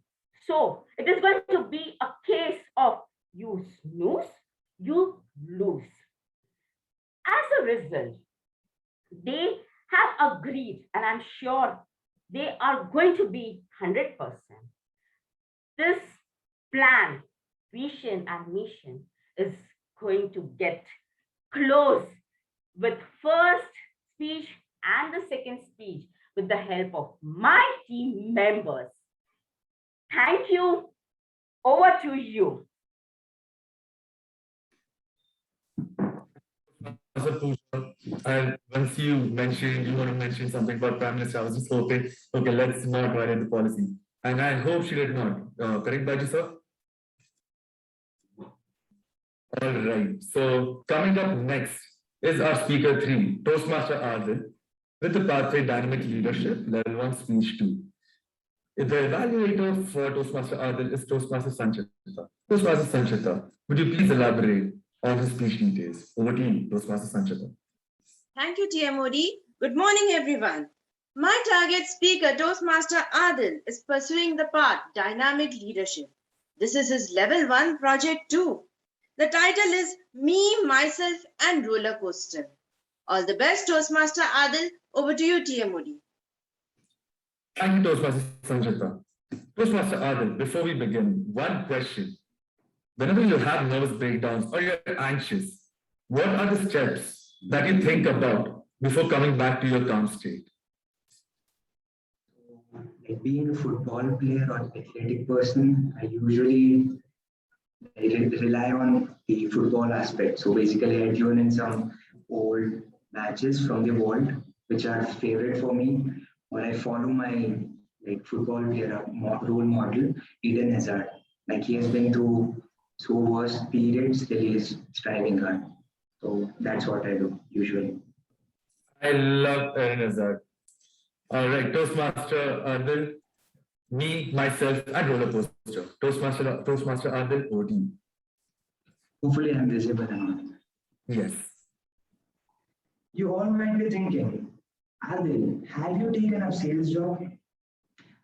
[SPEAKER 19] So it is going to be a case of you snooze, you lose. As a result, they have agreed, and I'm sure they are going to be 100%. This plan, vision, and mission is going to get close with first speech and the second speech with the help of my team members. Thank you. Over to you.
[SPEAKER 13] And once you mentioned you want to mention something about Prime Minister, I was just hoping, okay, let's not violate the policy. And I hope she did not. Correct, Baji sir? All right. So coming up next is our speaker 3, Toastmaster Adil, with the Pathway Dynamic Leadership Level 1 Speech 2. The evaluator for Toastmaster Adil is Toastmaster Sanchita. Toastmaster Sanchita, would you please elaborate on his speech details? Over to you, Toastmaster Sanchita.
[SPEAKER 20] Thank you, TMOD. Good morning, everyone. My target speaker, Toastmaster Adil, is pursuing the path Dynamic Leadership. This is his Level 1 Project 2. The title is Me, Myself, and Roller Coaster. All the best, Toastmaster Adil. Over to you, TMOD.
[SPEAKER 13] Thank you, Toastmaster Sanchita. Toastmaster Adil, before we begin, one question. Whenever you have nervous breakdowns or you're anxious, what are the steps that you think about before coming back to your calm state?
[SPEAKER 21] Being a football player or athletic person, I usually rely on the football aspect. So basically, I tune in some old matches from the world, which are favorite for me, or I follow my football player role model, Eden Hazard. He has been through so worse periods, still he is striving hard. So that's what I do usually.
[SPEAKER 13] I love Eden Hazard. All right, Toastmaster Adil, me, myself, and roller coaster. Toastmaster Adil, over to you.
[SPEAKER 21] Hopefully I'm visible enough.
[SPEAKER 13] Yes.
[SPEAKER 21] You all might be thinking, Adil, have you taken up sales job?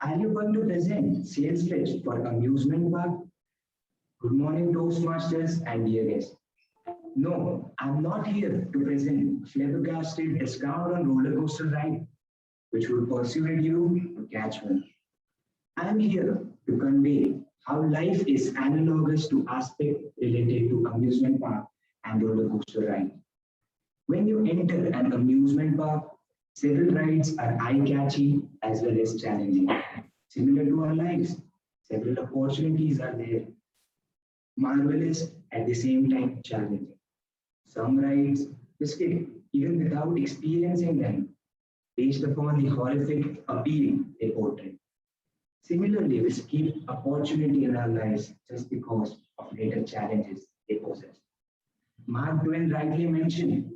[SPEAKER 21] Are you going to present sales pitch for amusement park? Good morning, Toastmasters and dear guests. No, I'm not here to present flabbergasted discount on roller coaster ride, which would persuade you to catch one. I'm here to convey how life is analogous to aspects related to amusement park and roller coaster ride. When you enter an amusement park, several rides are eye-catchy as well as challenging. Similar to our lives, several opportunities are there. Marvelous, at the same time challenging. Some rides we skip even without experiencing them, based upon the horrific appeal they portray. Similarly, we skip opportunity in our lives just because of greater challenges they possess. Mark Twain rightly mentioned,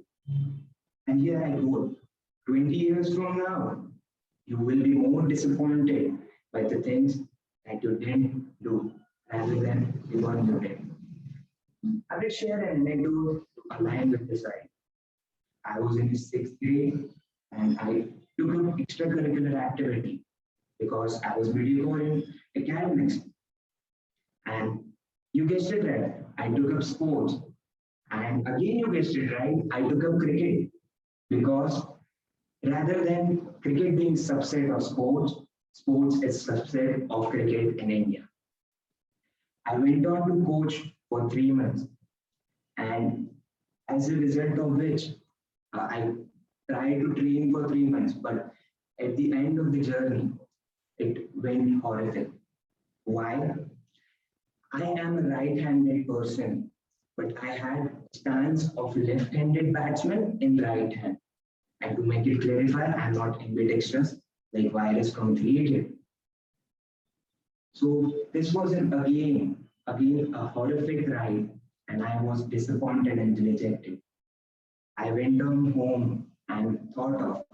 [SPEAKER 21] and here I quote, 20 years from now, you will be more disappointed by the things that you didn't do rather than the one you did. I will share an anecdote to align with this idea. I was in the 6th grade and I took an extracurricular activity because I was mediocre in academics. And You guessed it right. I took up sports. And again, you guessed it right. I took up cricket because rather than cricket being subset of sports, sports is subset of cricket in India. I went on to coach for 3 months, and as a result of which I tried to train for 3 months, but at the end of the journey, it went horrific. Why? I am a right-handed person, but I had stance of left-handed batsman in right hand. And to make it clarify, I'm not ambidextrous like Virus from the Idiot. So this was again a horrific ride, and I was disappointed and rejected. I went on home and thought of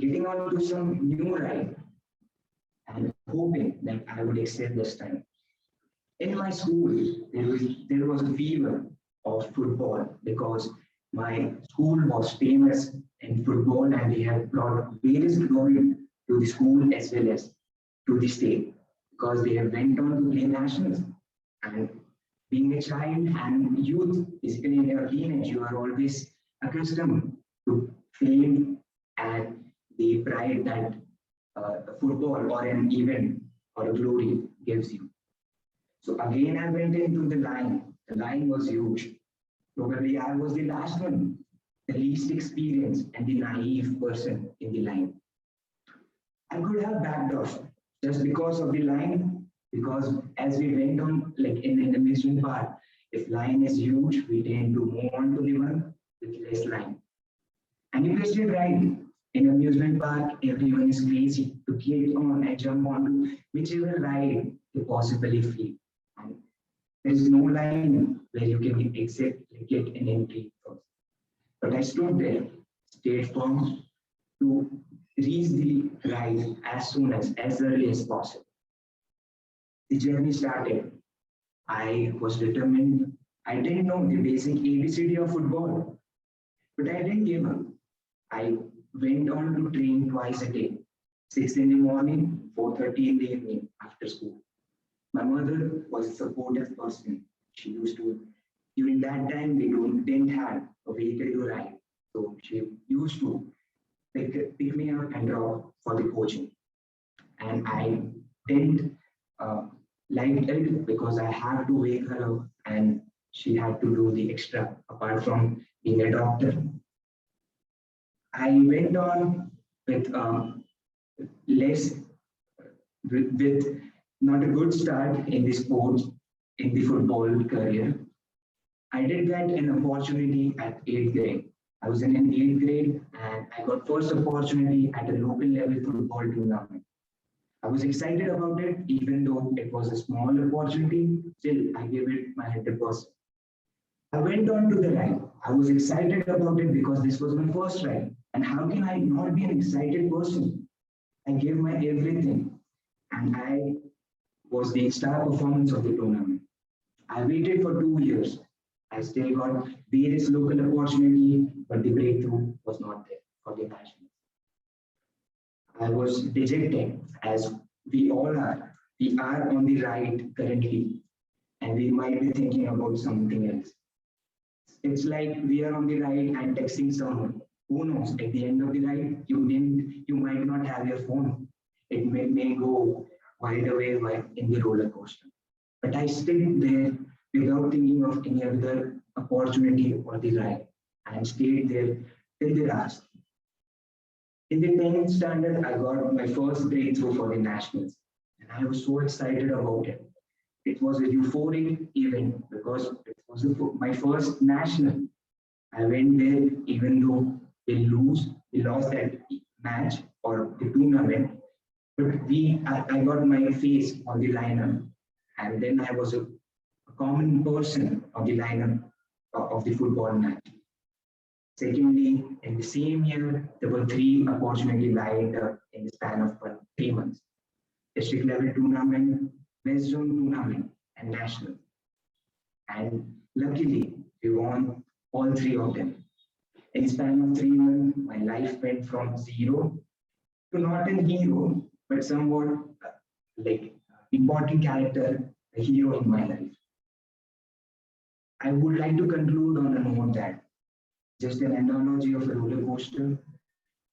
[SPEAKER 21] getting on to some new ride and hoping that I would excel this time. In my school, there was a fever of football because my school was famous in football and they have brought various glory to the school as well as to the state because they have went on to play nationals. And being a child and youth, basically in your teenage, you are always accustomed to fame and the pride that football or an event or a glory gives you. So again, I went into the line. The line was huge. Probably I was the last one, the least experienced and the naive person in the line. I could have backed off just because of the line, because as we went on, like in the amusement park, if line is huge, we tend to move on to the one with less line. And you guessed it right. In amusement park, everyone is crazy to get on and jump onto whichever ride they possibly feel. And there is no line where you can exactly get an entry first. But I stood there, stayed firm to reach the ride as early as possible. The journey started. I was determined. I didn't know the basic ABCD of football, but I didn't give up. I went on to train twice a day, 6 in the morning, 4:30 in the evening after school. My mother was a supportive person. She used to, during that time, we didn't have a vehicle to ride. So she used to pick me up and drop for the coaching. And I didn't like it because I had to wake her up and she had to do the extra apart from being a doctor. I went on with with not a good start in the sports, in the football career. I did get an opportunity at 8th grade. I was in an 8th grade and I got first opportunity at a local level football tournament. I was excited about it, even though it was a small opportunity, still I gave it my 100%. I went on to the ride. I was excited about it because this was my first ride. And how can I not be an excited person? I gave my everything and I was the star performance of the tournament. I waited for 2 years. I still got various local opportunity, but the breakthrough was not there for the national. I was dejected as we all are. We are on the ride currently, and we might be thinking about something else. It's like we are on the ride and texting someone. Who knows? At the end of the ride, you might not have your phone. It may go wide away in the roller coaster. But I stayed there without thinking of any other opportunity or the ride, and stayed there till the last. In the 10th standard, I got my first breakthrough for the nationals, and I was so excited about it. It was a euphoric event because it was my first national. I went there even though we lost that match or the tournament, but I got my face on the lineup, and then I was a common person on the lineup of the football match. Secondly, in the same year, there were 3 opportunities lined up in the span of 3 months. District level tournament, West Zone tournament, and national. And luckily, we won all 3 of them. In the span of 3 months, my life went from 0 to not a hero, but somewhat like important character, a hero in my life. I would like to conclude on a note that just an analogy of a roller coaster,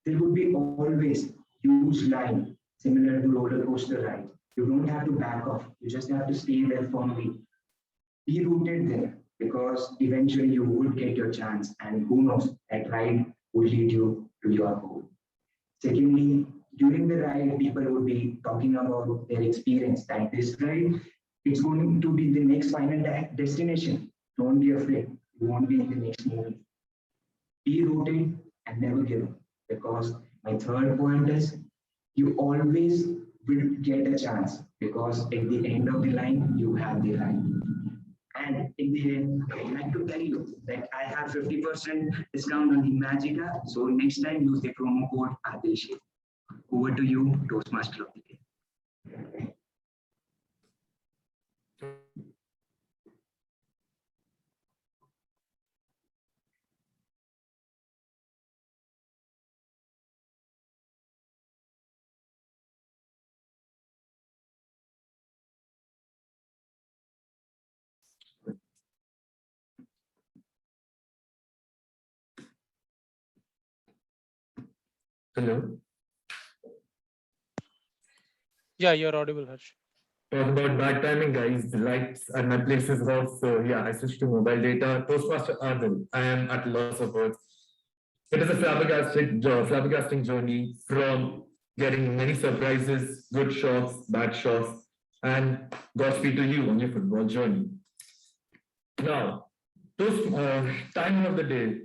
[SPEAKER 21] there would be always huge line similar to roller coaster ride. You don't have to back off. You just have to stay there firmly. Be rooted there because eventually you would get your chance, and who knows, that ride would lead you to your goal. Secondly, during the ride, people would be talking about their experience that this ride, it's going to be the next final destination. Don't be afraid. You won't be in the next movie. Be rooted and never give up. Because my third point is you always will get a chance because at the end of the line, you have the line. And in the end, I'd like to tell you that I have 50% discount on the Magica. So next time use the promo code Adesh. Over to you, Toastmaster of the Day.
[SPEAKER 13] Hello.
[SPEAKER 2] Yeah, you're audible, Harsh.
[SPEAKER 13] Talk about bad timing, guys. The lights at my place is off, so yeah, I switched to mobile data. Toastmaster Adil, I am at a loss of words. It is a flabbergasting journey from getting many surprises, good shocks, bad shocks, and Godspeed to you on your football journey. Now, timing of the day.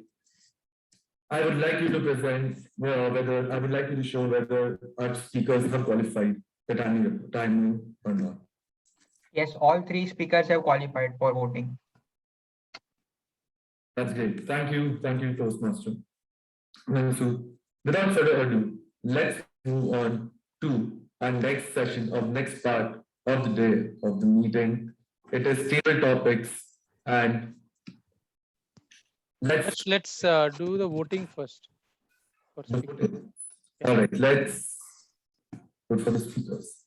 [SPEAKER 13] I would like you to present whether I would like you to show whether our speakers have qualified the timing or not.
[SPEAKER 14] Yes, all three speakers have qualified for voting.
[SPEAKER 13] That's great. Thank you, Toastmaster. So, without further ado, let's move on to our next session of next part of the day of the meeting. It is table topics, and let's
[SPEAKER 2] do the voting first.
[SPEAKER 13] All right, let's vote for the speakers.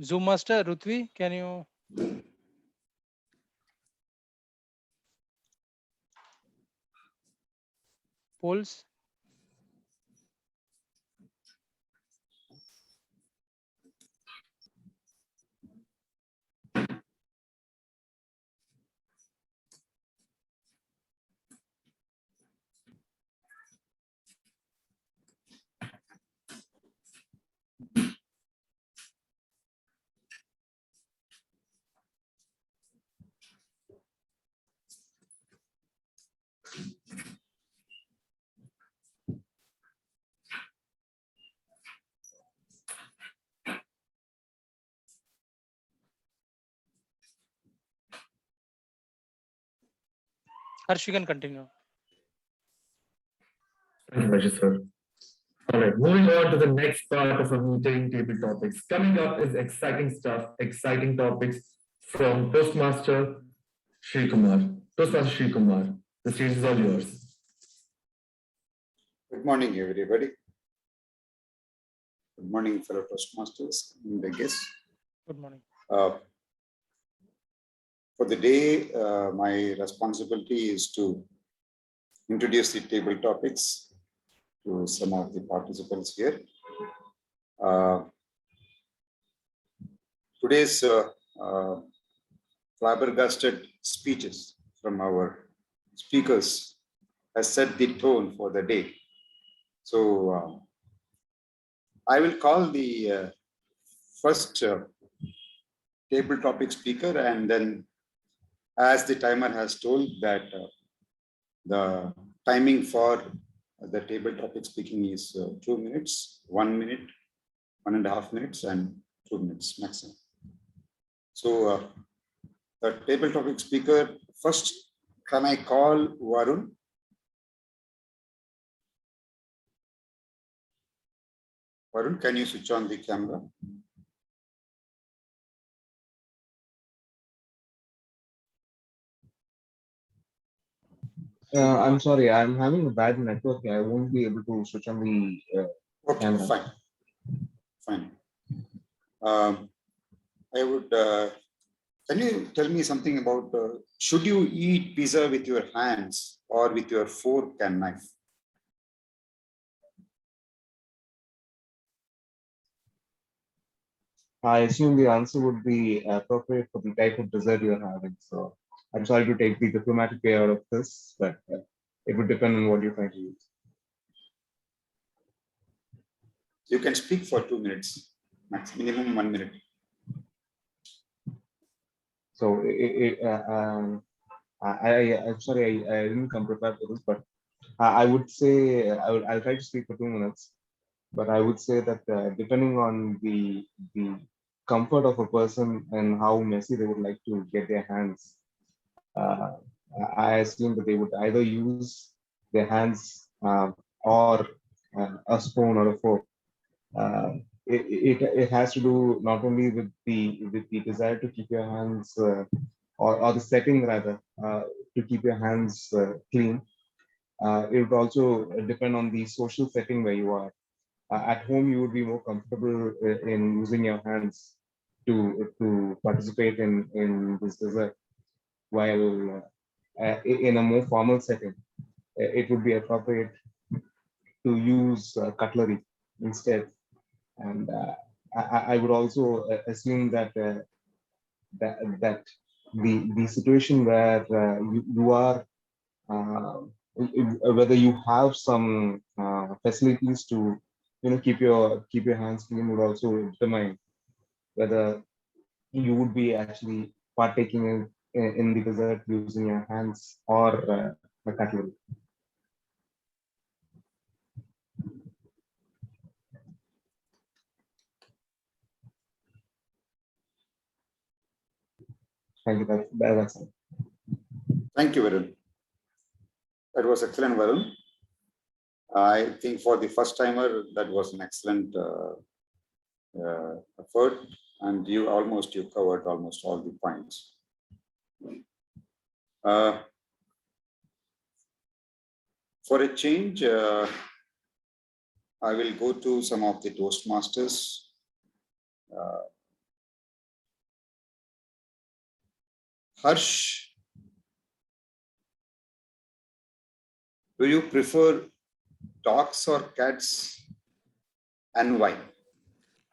[SPEAKER 2] Zoom Master, Rutvi, can you? Polls? Harsh, you can continue.
[SPEAKER 13] Thank you, Rajesh, sir. All right, moving on to the next part of our meeting, table topics. Coming up is exciting stuff, exciting topics from Toastmaster Shri Kumar. Toastmaster Shri Kumar, the stage is all yours.
[SPEAKER 5] Good morning, everybody. Good morning, fellow Toastmasters and the guests.
[SPEAKER 2] Good morning.
[SPEAKER 5] For the day, my responsibility is to introduce the table topics to some of the participants here. Today's flabbergasted speeches from our speakers has set the tone for the day. So I will call the first table topic speaker, and then as the timer has told that the timing for the table topic speaking is 2 minutes, 1 minute, 1.5 minutes, and 2 minutes maximum. So the table topic speaker, first, can I call Varun? Varun, can you switch on the camera?
[SPEAKER 9] I'm sorry, I'm having a bad network here. I won't be able to switch on the
[SPEAKER 5] Okay,
[SPEAKER 9] camera.
[SPEAKER 5] fine. Fine. I would, can you tell me something about, should you eat pizza with your hands or with your fork and knife?
[SPEAKER 9] I assume the answer would be appropriate for the type of dessert you're having. So I'm sorry to take the diplomatic way out of this, but it would depend on what you're trying to use.
[SPEAKER 5] You can speak for 2 minutes, max minimum 1 minute.
[SPEAKER 9] So I'm sorry, I didn't come prepared for this, but I would say I'll try to speak for 2 minutes. But I would say that depending on the comfort of a person and how messy they would like to get their hands, I assume that they would either use their hands or a spoon or a fork. It has to do not only with the desire to keep your hands or the setting rather to keep your hands clean. It would also depend on the social setting where you are. At home, you would be more comfortable in using your hands to participate in this dessert, while in a more formal setting, it would be appropriate to use cutlery instead. And I would also assume that that the situation where you are whether you have some facilities to keep your hands clean would also determine whether you would be actually partaking in the dessert using your hands or a cutlery. Thank you. That's it.
[SPEAKER 5] Thank you, Varun. That was excellent, Varun. I think for the first timer, that was an excellent effort, and you covered almost all the points. For a change, I will go to some of the Toastmasters. Harsh, do you prefer dogs or cats, and why?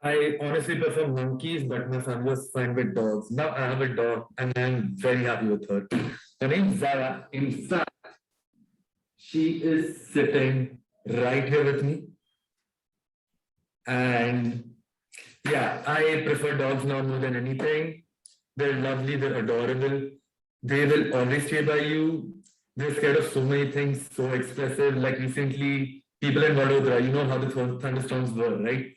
[SPEAKER 13] I honestly prefer monkeys, but my family was fine with dogs. Now I have a dog and I'm very happy with her. Her name's Zara. In fact, she is sitting right here with me. And yeah, I prefer dogs now more than anything. They're lovely, they're adorable. They will always stay by you. They're scared of so many things, so expressive. Like recently, people in Vadodara, you know how the thunderstorms were, right?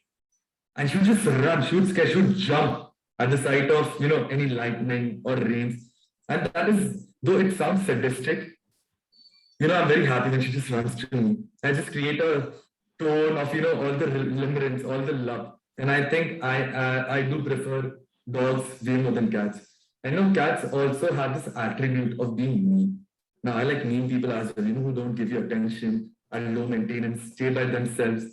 [SPEAKER 13] And she would just run, she would jump at the sight of, any lightning or rains. And that is, though it sounds sadistic, I'm very happy when she just runs to me. I just create a tone of, all the remembrance, all the love. And I think I do prefer dogs way more than cats. I know cats also have this attribute of being mean. Now, I like mean people as well, who don't give you attention, are low maintenance, stay by themselves.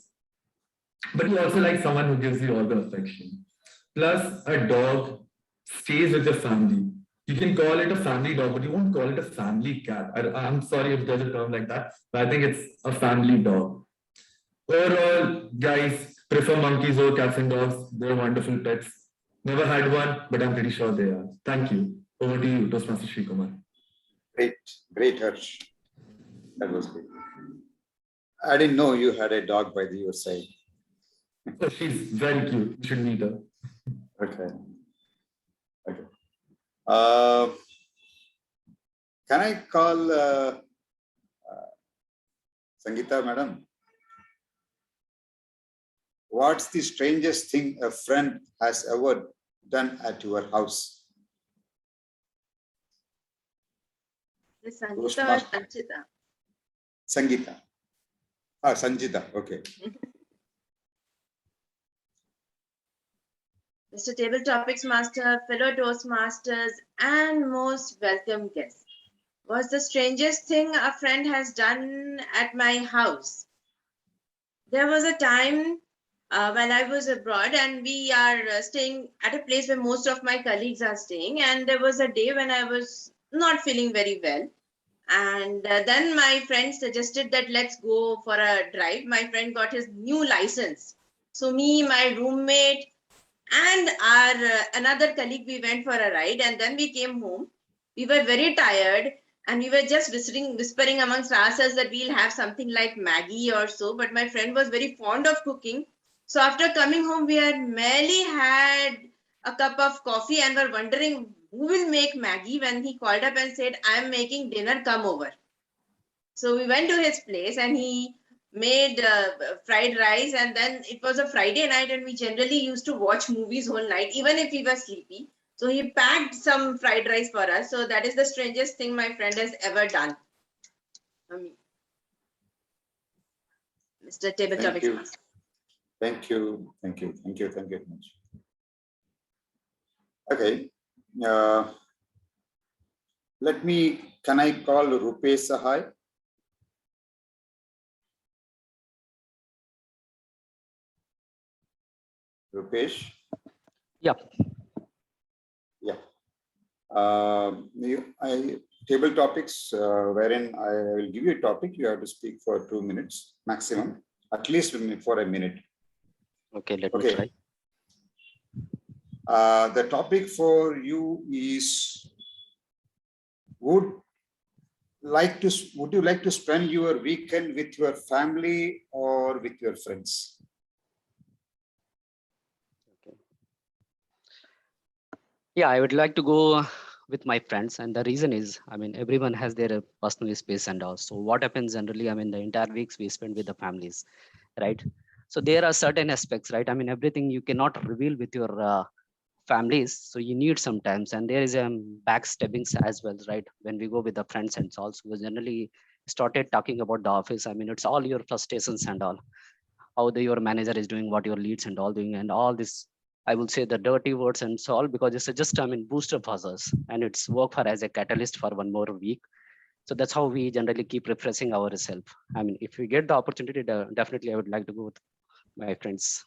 [SPEAKER 13] But you also like someone who gives you all the affection. Plus, a dog stays with the family. You can call it a family dog, but you won't call it a family cat. I'm sorry if there's a term like that, but I think it's a family dog. Overall, guys, prefer monkeys over cats and dogs. They're wonderful pets. Never had one, but I'm pretty sure they are. Thank you. Over to you, Toastmaster Sri Kumar.
[SPEAKER 5] Great, Harsh. That was great. I didn't know you had a dog by your side.
[SPEAKER 13] So she's very cute. You should meet her.
[SPEAKER 5] Okay. Can I call Sangeeta, madam? What's the strangest thing a friend has ever done at your house?
[SPEAKER 20] Sangeeta or Sanchita?
[SPEAKER 5] Sangeeta. Sanjita, okay.
[SPEAKER 20] Mr. Table Topics Master, fellow Toastmasters, and most welcome guests. was the strangest thing a friend has done at my house. There was a time when I was abroad and we are staying at a place where most of my colleagues are staying. And there was a day when I was not feeling very well. And then my friend suggested that let's go for a drive. My friend got his new license. So me, my roommate, and our another colleague, we went for a ride, and then we came home. We were very tired, and we were just whispering amongst ourselves that we'll have something like Maggie or so. But my friend was very fond of cooking. So after coming home, we had merely had a cup of coffee and were wondering who will make Maggie when he called up and said, I'm making dinner, come over. So we went to his place and he made fried rice, and then it was a Friday night and we generally used to watch movies whole night even if we were sleepy. So he packed some fried rice for us. So that is the strangest thing my friend has ever done. Mr. Table
[SPEAKER 5] Thank
[SPEAKER 20] Topics
[SPEAKER 5] you.
[SPEAKER 20] Master.
[SPEAKER 5] Thank you. Thank you. Thank you. Thank you very much. Okay. Can I call Rupesh Sahai? Rupesh?
[SPEAKER 4] Yeah.
[SPEAKER 5] Yeah. Table topics, wherein I will give you a topic. You have to speak for 2 minutes maximum, at least for a minute.
[SPEAKER 4] Okay, let me try.
[SPEAKER 5] The topic for you is, would you like to spend your weekend with your family or with your friends?
[SPEAKER 4] Yeah, I would like to go with my friends, and the reason is, I mean, everyone has their personal space and all. So what happens generally, I mean, the entire weeks we spend with the families, right? So there are certain aspects, right? I mean, everything you cannot reveal with your families, so you need sometimes, and there is backstabbing as well, right? When we go with the friends and all, so we generally started talking about the office. I mean, it's all your frustrations and all, how your manager is doing, what your leads and all doing, and all this, I will say the dirty words and so all, because it's just, I mean, booster for us, and it's work for as a catalyst for one more week. So that's how we generally keep refreshing ourselves. I mean, if we get the opportunity, definitely I would like to go with my friends.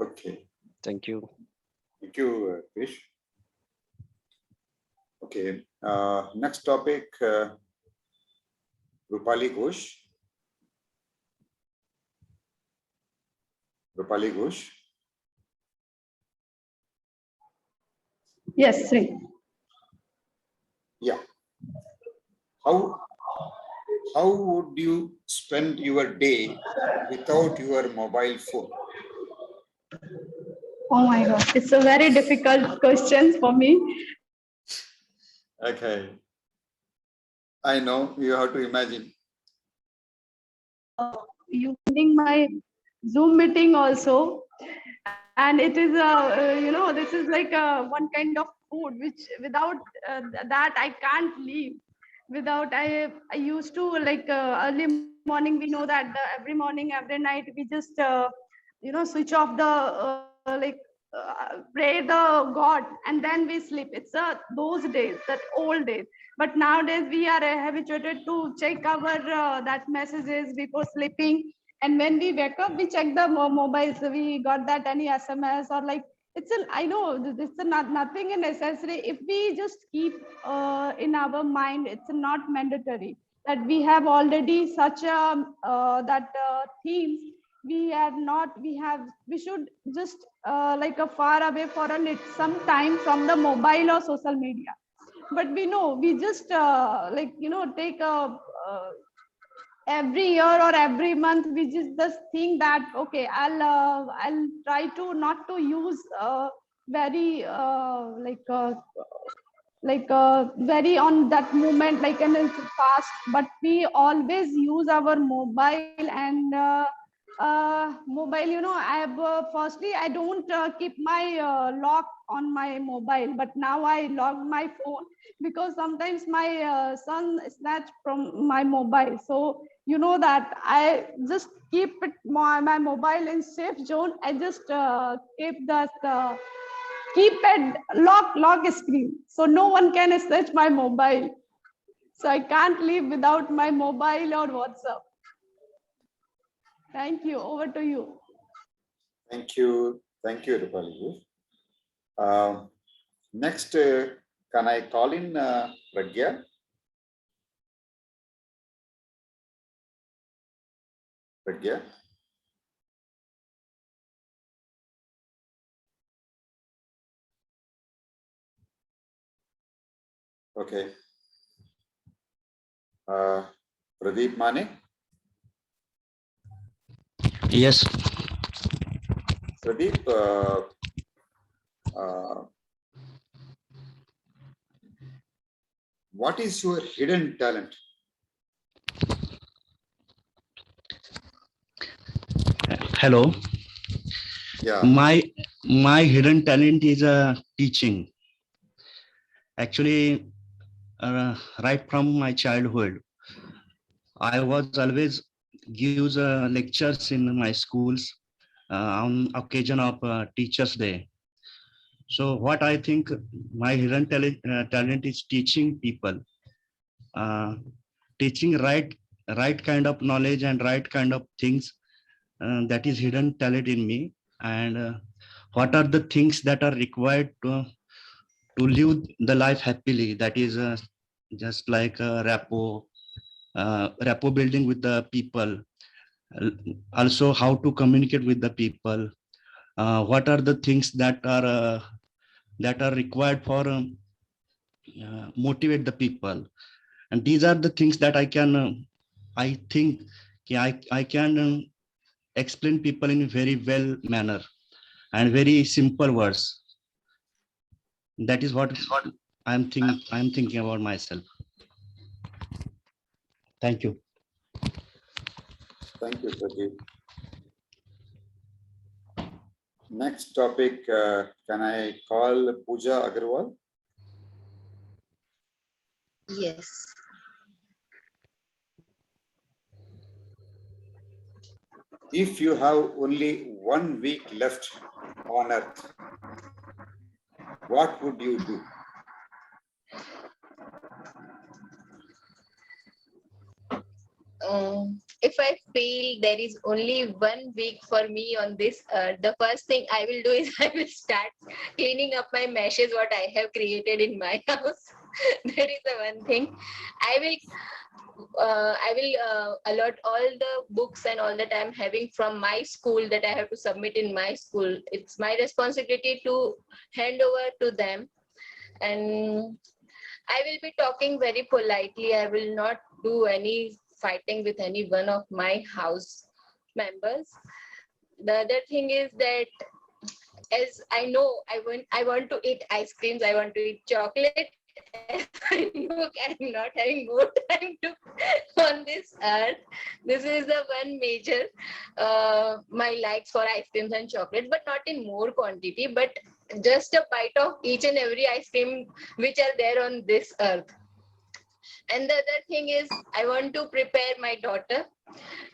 [SPEAKER 5] Okay.
[SPEAKER 4] Thank you.
[SPEAKER 5] Thank you, Krish. Okay. Next topic, Rupali Ghosh. Rupali Ghosh.
[SPEAKER 17] Yes, Sri.
[SPEAKER 5] Yeah. How would you spend your day without your mobile phone?
[SPEAKER 17] Oh my God, it's a very difficult question for me.
[SPEAKER 5] Okay. I know you have to imagine.
[SPEAKER 17] Using my Zoom meeting also, and it is this is like one kind of food which without that I can't live. Without I used to like early morning. We know that every morning, every night we just switch off the pray the God and then we sleep. It's those days, that old days. But nowadays we are habituated to check our that messages before sleeping, and when we wake up we check the mobiles. We got that any SMS or like I know it's nothing necessary. If we just keep in our mind, it's not mandatory that we have already such a themes. We should just like a far away for some time from the mobile or social media. But we know we just take a every year or every month we just think that okay, I'll try to not to use very very on that moment like and it's fast, but we always use our mobile and mobile. I have firstly I don't keep my lock on my mobile, but now I lock my phone because sometimes my son snatch from my mobile. So that I just keep it my mobile in safe zone. I just keep that keypad lock screen. So no one can access my mobile. So I can't live without my mobile or WhatsApp. Thank you. Over to you.
[SPEAKER 5] Thank you. Thank you, Rupali. Next, can I call in Pragya? Pragya? Okay. Pradeep Mane?
[SPEAKER 6] Yes.
[SPEAKER 5] Pradeep, what is your hidden talent?
[SPEAKER 6] Hello.
[SPEAKER 5] Yeah.
[SPEAKER 6] My hidden talent is teaching. Actually, right from my childhood, I was always gives lectures in my schools on occasion of Teachers' Day. So what I think my hidden talent is teaching people, teaching right kind of knowledge and right kind of things. That is hidden talent in me. And what are the things that are required to live the life happily? That is just like rapport building with the people. Also, how to communicate with the people. What are the things that are required for motivate the people? And these are the things that I can, I think, I can explain people in a very well manner and very simple words. That is what I'm thinking about myself. Thank you.
[SPEAKER 5] Thank you, Pradeep. Next topic, can I call Pooja Agarwal?
[SPEAKER 15] Yes.
[SPEAKER 5] If you have only 1 week left on Earth, what would you do?
[SPEAKER 15] If I feel there is only 1 week for me on this earth, the first thing I will do is I will start cleaning up my meshes, what I have created in my house. That is the one thing. I will allot all the books and all that I'm having from my school that I have to submit in my school. It's my responsibility to hand over to them. And I will be talking very politely. I will not do any fighting with any one of my house members. The other thing is that, as I know, I want to eat ice creams, I want to eat chocolate. I know I'm not having more time to on this earth. This is the one major my likes for ice creams and chocolate, but not in more quantity, but just a bite of each and every ice cream which are there on this earth. And the other thing is, I want to prepare my daughter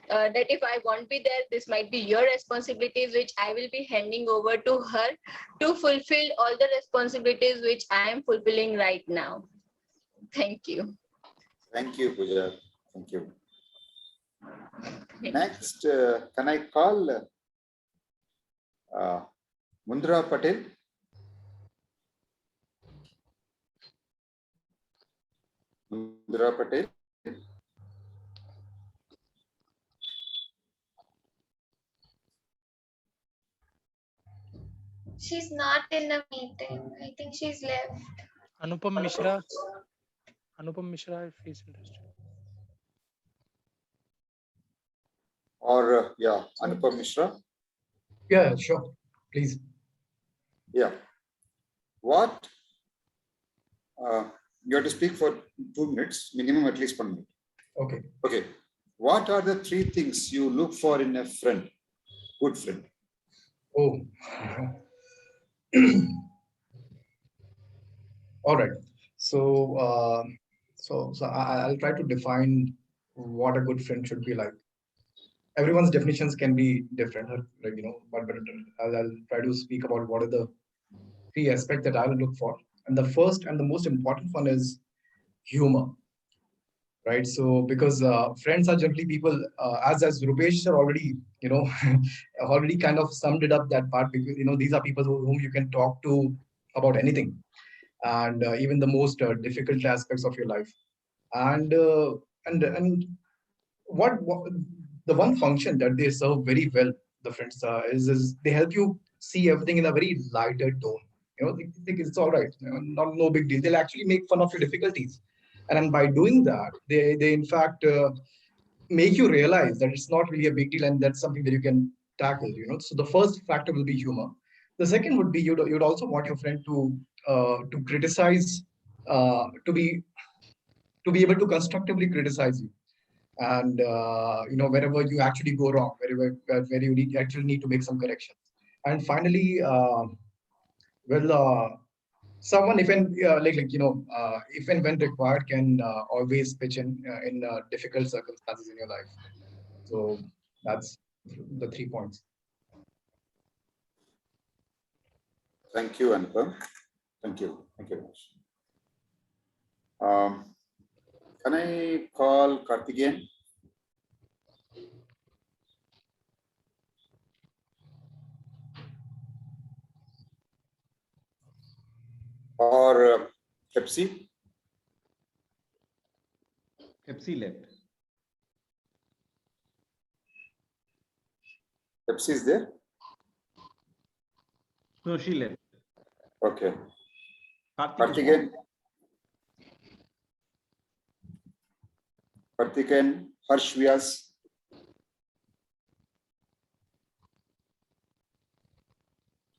[SPEAKER 15] that if I won't be there, this might be your responsibilities, which I will be handing over to her to fulfill all the responsibilities which I am fulfilling right now. Thank you.
[SPEAKER 5] Thank you, Pooja. Thank you. Next, can I call Mundra Patel? Mundra Patel?
[SPEAKER 1] She's not in the meeting. I think she's left.
[SPEAKER 2] Anupam Mishra. Anupam Mishra, if he's interested.
[SPEAKER 5] Or, yeah, Anupam Mishra?
[SPEAKER 11] Yeah, sure. Please.
[SPEAKER 5] Yeah. What? You have to speak for 2 minutes, minimum at least 1 minute.
[SPEAKER 11] Okay.
[SPEAKER 5] Okay. What are the 3 things you look for in a friend, good friend?
[SPEAKER 11] Oh. All right. So, I'll try to define what a good friend should be like. Everyone's definitions can be different, like, but I'll try to speak about what are the three aspects that I will look for. And the first and the most important one is humor, right? So because friends are generally people, as Rupesh sir already, already kind of summed it up that part, because these are people whom you can talk to about anything, and even the most difficult aspects of your life. And and what the one function that they serve very well, the friends, is they help you see everything in a very lighter tone. They think it's all right, not no big deal. They'll actually make fun of your difficulties, and then by doing that, they in fact make you realize that it's not really a big deal, and that's something that you can tackle. So the first factor will be humor. The second would be you'd also want your friend to criticize, to be able to constructively criticize you, and wherever you actually go wrong, where you actually need to make some corrections. And finally, someone, if and if and when required, can always pitch in difficult circumstances in your life. So that's the 3 points.
[SPEAKER 5] Thank you, Anupam. Thank you. Thank you very much. Can I call Karthikeyan? Or Pepsi?
[SPEAKER 18] Pepsi left.
[SPEAKER 5] Pepsi is there?
[SPEAKER 18] No, she left.
[SPEAKER 5] Okay.
[SPEAKER 18] Karthikeyan.
[SPEAKER 5] Karthikeyan, Harsh Vyas.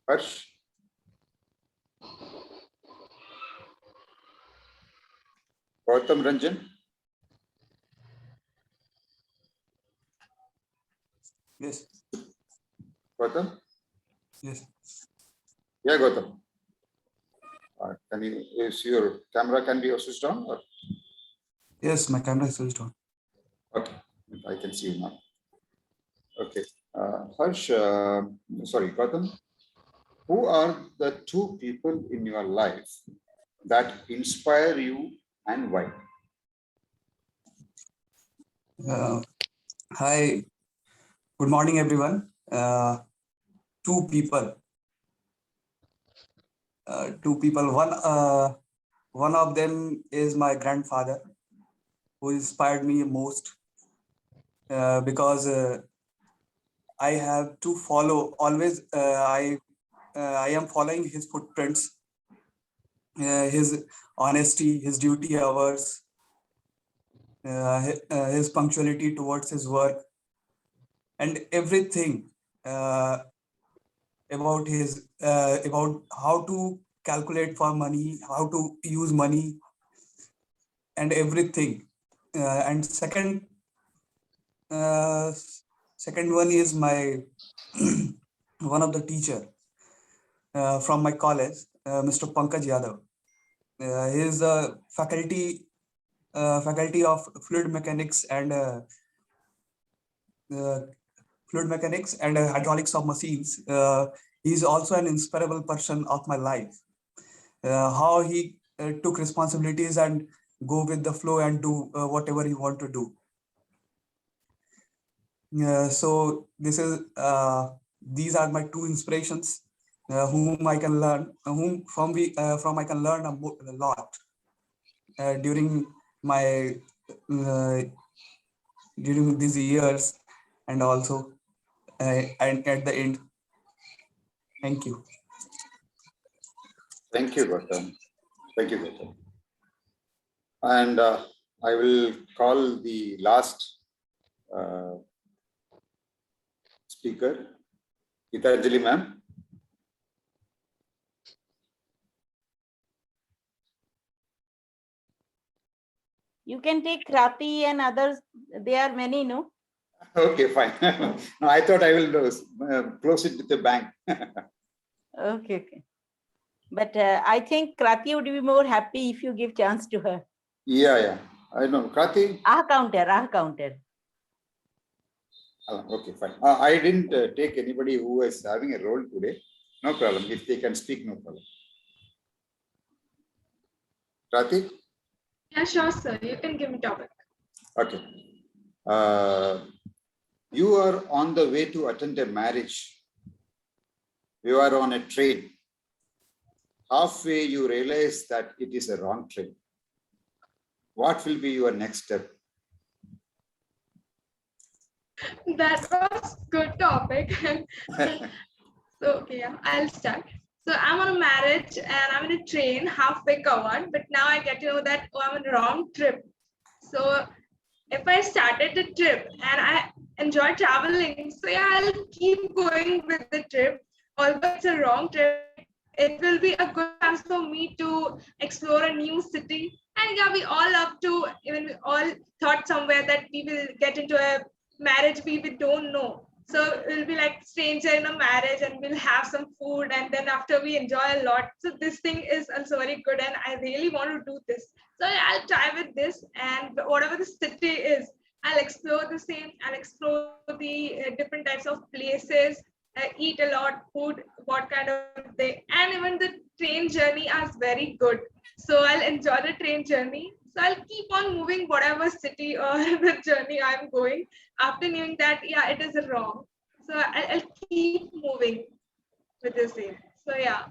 [SPEAKER 5] Harsh? Gautam Ranjan?
[SPEAKER 7] Yes.
[SPEAKER 5] Gautam?
[SPEAKER 7] Yes.
[SPEAKER 5] Yeah, Gautam. Is your camera can be switched on? Or?
[SPEAKER 7] Yes, my camera is switched on.
[SPEAKER 5] Okay, I can see you now. Okay. Harsh, sorry, Gautam. Who are the 2 people in your life that inspire you and why?
[SPEAKER 7] Hi, good morning, everyone. 2 people. 2 people. One of them is my grandfather, who inspired me most, because I have to follow always. I am following his footprints, his honesty, his duty hours, his punctuality towards his work, and everything about his about how to calculate for money, how to use money, and everything. And second one is my one of the teacher from my college, Mr. Pankaj Yadav. He is a faculty of fluid mechanics and hydraulics of machines. He is also an inspirable person of my life. How he took responsibilities and go with the flow and do whatever he want to do. So these are my 2 inspirations, whom I can learn, from I can learn a lot during my during these years, and also and at the end. Thank you.
[SPEAKER 5] Thank you, Gautam. Thank you, Gautam. And I will call the last speaker, Gitanjali ma'am.
[SPEAKER 22] You can take Krati and others. There are many, no?
[SPEAKER 5] Okay, fine. No, I thought I will close it with a bang.
[SPEAKER 22] Okay. But I think Krati would be more happy if you give chance to her.
[SPEAKER 5] Yeah. I know. Krati?
[SPEAKER 22] counter.
[SPEAKER 5] Okay, fine. I didn't take anybody who is having a role today. No problem. If they can speak, no problem. Pratik?
[SPEAKER 16] Yeah, sure, sir. You can give me topic.
[SPEAKER 5] Okay. You are on the way to attend a marriage. You are on a train. Halfway, you realize that it is a wrong train. What will be your next step?
[SPEAKER 16] That was good topic. So, okay, yeah, I'll start. So I'm on a marriage and I'm in a train, halfway covered, but now I get to know that, oh, I'm on the wrong trip. So if I started the trip and I enjoy traveling, so yeah, I'll keep going with the trip. Although it's a wrong trip, it will be a good chance for me to explore a new city. And yeah, we all love to, even we all thought somewhere that we will get into a marriage we don't know. So we'll be like stranger in a marriage and we'll have some food and then after we enjoy a lot. So this thing is also very good and I really want to do this. So I'll try with this and whatever the city is, I'll explore the same. I'll explore the different types of places, eat a lot food, what kind of thing. And even the train journey is very good. So I'll enjoy the train journey. So I'll keep on moving whatever city or the journey I'm going. After knowing that, yeah, it is wrong. So I'll keep moving with the same. So yeah,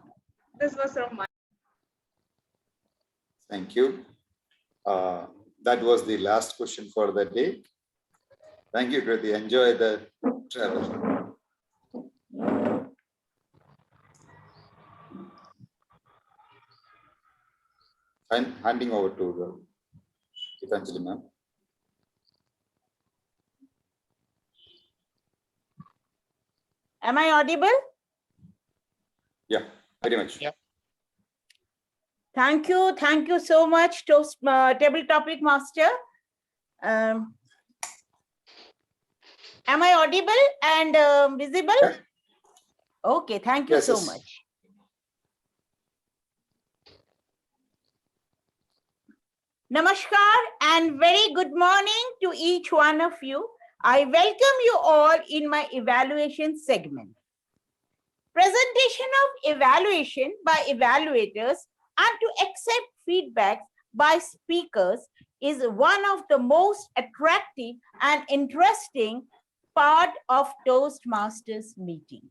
[SPEAKER 16] this was from my.
[SPEAKER 5] Thank you. That was the last question for the day. Thank you, Kriti. Enjoy the travel. I'm handing over to Gitanjali ma'am.
[SPEAKER 22] Am I audible?
[SPEAKER 5] Yeah, very much.
[SPEAKER 2] Yeah.
[SPEAKER 22] Thank you so much, Table Topic Master. Am I audible and visible?
[SPEAKER 5] Yeah.
[SPEAKER 22] Okay, thank you so
[SPEAKER 5] Yes.
[SPEAKER 22] much. Namaskar and very good morning to each one of you. I welcome you all in my evaluation segment. Presentation of evaluation by evaluators and to accept feedback by speakers is one of the most attractive and interesting part of Toastmasters meeting.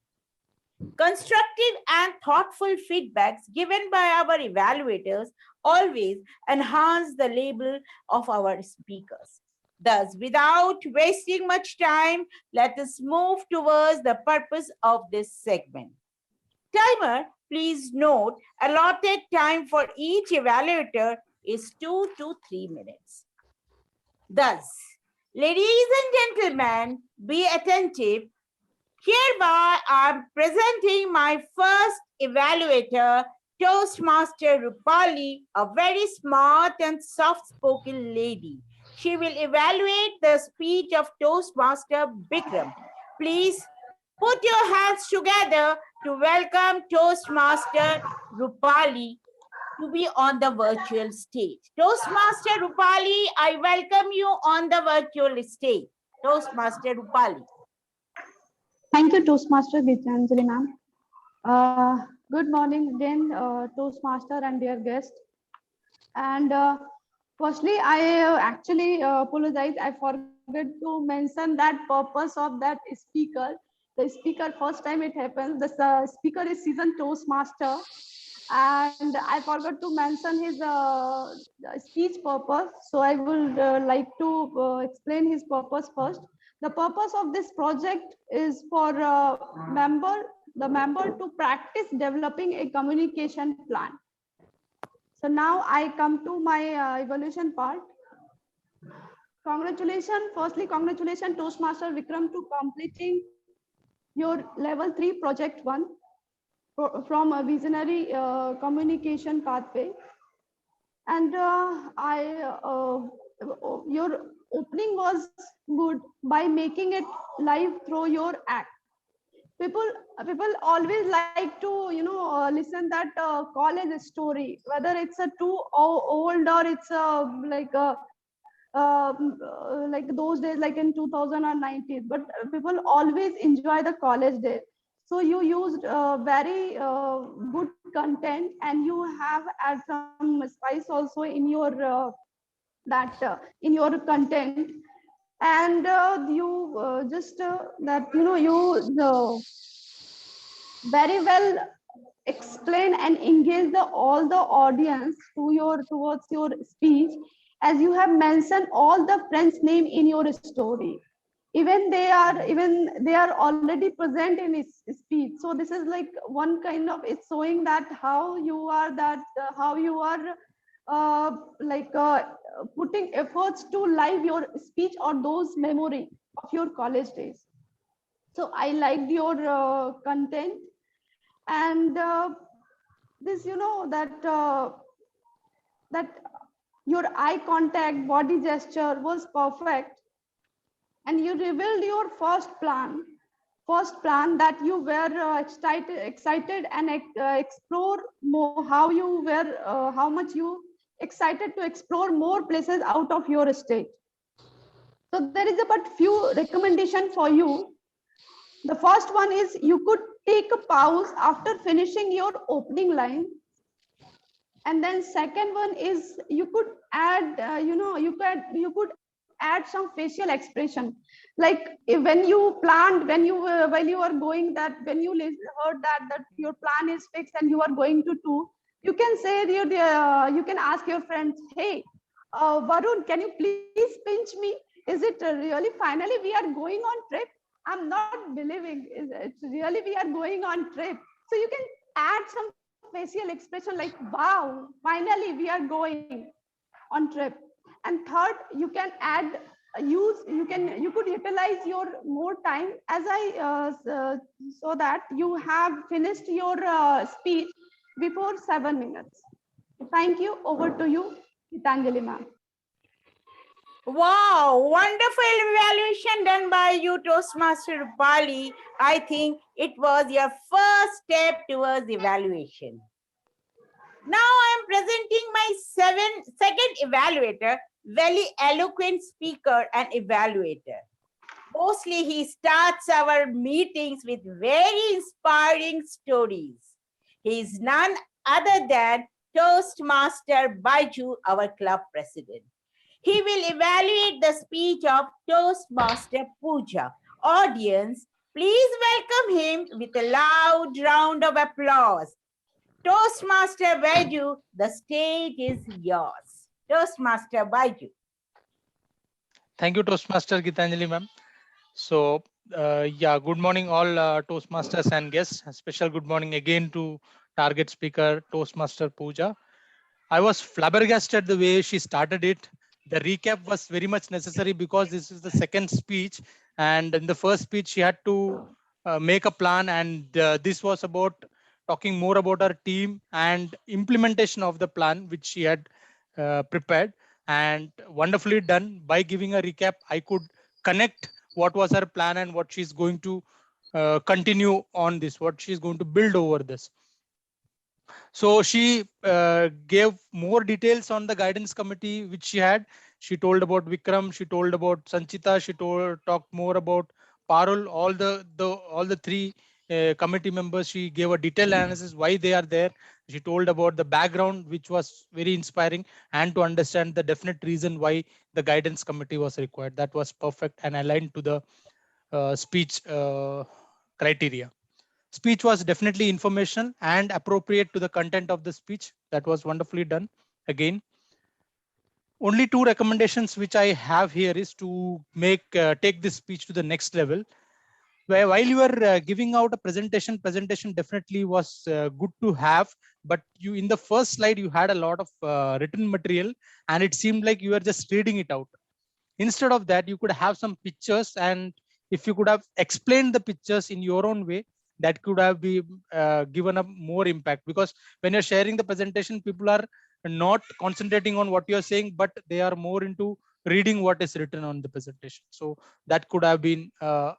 [SPEAKER 22] Constructive and thoughtful feedbacks given by our evaluators always enhance the label of our speakers. Thus, without wasting much time, let us move towards the purpose of this segment. Timer, please note, allotted time for each evaluator is 2 to 3 minutes. Thus, ladies and gentlemen, be attentive. Hereby, I'm presenting my first evaluator, Toastmaster Rupali, a very smart and soft-spoken lady. She will evaluate the speech of Toastmaster Bikram. Please put your hands together to welcome Toastmaster Rupali to be on the virtual stage. Toastmaster Rupali, I welcome you on the virtual stage. Toastmaster Rupali.
[SPEAKER 17] Thank you, Toastmaster Gitanjali ma'am. Good morning again, Toastmaster and dear guest. And firstly, I actually apologize. I forgot to mention that purpose of that speaker. The speaker, first time it happens, the speaker is seasoned Toastmaster. And I forgot to mention his speech purpose. So I would like to explain his purpose first. The purpose of this project is for the member to practice developing a communication plan. So now I come to my evaluation part. Congratulations, firstly, congratulations Toastmaster Vikram to completing your level 3 project 1 from a visionary communication pathway. And your opening was good by making it live through your act. People always like to listen that college story, whether it's a too old or it's like those days like in 2019, but people always enjoy the college days. So you used very good content, and you have add some spice also in your in your content, and you just that you very well explain and engage all the audience towards your speech, as you have mentioned all the friends name in your story, even they are already present in his speech. So this is like one kind of, it's showing that how you are how you are putting efforts to live your speech or those memory of your college days. So I liked your content, and this that your eye contact, body gesture was perfect, and you revealed your first plan that you were excited and explore more, how much you excited to explore more places out of your state. So there is about few recommendation for you. The first one is you could take a pause after finishing your opening line. And then second one is you could add, you could add some facial expression. Like when you planned, while you are going that, when you heard that your plan is fixed and you are going to tour, you can say, you can ask your friends, hey, Varun, can you please pinch me? Is it really finally we are going on trip? I'm not believing it's really we are going on trip. So you can add some facial expression like, wow, finally we are going on trip. And third, you can add you could utilize your more time, as I so that you have finished your speech before 7 minutes. Thank you. Over to you, Gitanjali ma'am.
[SPEAKER 22] Wow, wonderful evaluation done by you, Toastmaster Bali. I think it was your first step towards evaluation. Now I am presenting my second evaluator, very eloquent speaker and evaluator. Mostly he starts our meetings with very inspiring stories. He is none other than Toastmaster Baiju, our club president. He will evaluate the speech of Toastmaster Pooja. Audience, please welcome him with a loud round of applause. Toastmaster Baiju, the stage is yours. Toastmaster Baiju.
[SPEAKER 2] Thank you, Toastmaster Gitanjali ma'am. So, yeah, good morning all Toastmasters and guests. A special good morning again to target speaker Toastmaster Pooja. I was flabbergasted the way she started it. The recap was very much necessary because this is the second speech, and in the first speech she had to make a plan, and this was about talking more about her team and implementation of the plan which she had prepared, and wonderfully done. By giving a recap, I could connect what was her plan and what she's going to continue on this, what she's going to build over this. So she gave more details on the guidance committee which she had. She told about Vikram, she told about Sanchita, she talked more about Parul, all the three committee members. She gave a detailed analysis why they are there. She told about the background, which was very inspiring, and to understand the definite reason why the guidance committee was required. That was perfect and aligned to the speech criteria. Speech was definitely informational and appropriate to the content of the speech. That was wonderfully done. Again, only two recommendations which I have here is to take this speech to the next level. Where while you were giving out a presentation definitely was good to have, but you in the first slide you had a lot of written material, and it seemed like you were just reading it out. Instead of that, you could have some pictures, and if you could have explained the pictures in your own way, that could have been given a more impact. Because when you're sharing the presentation, people are not concentrating on what you're saying, but they are more into reading what is written on the presentation. So that could have been a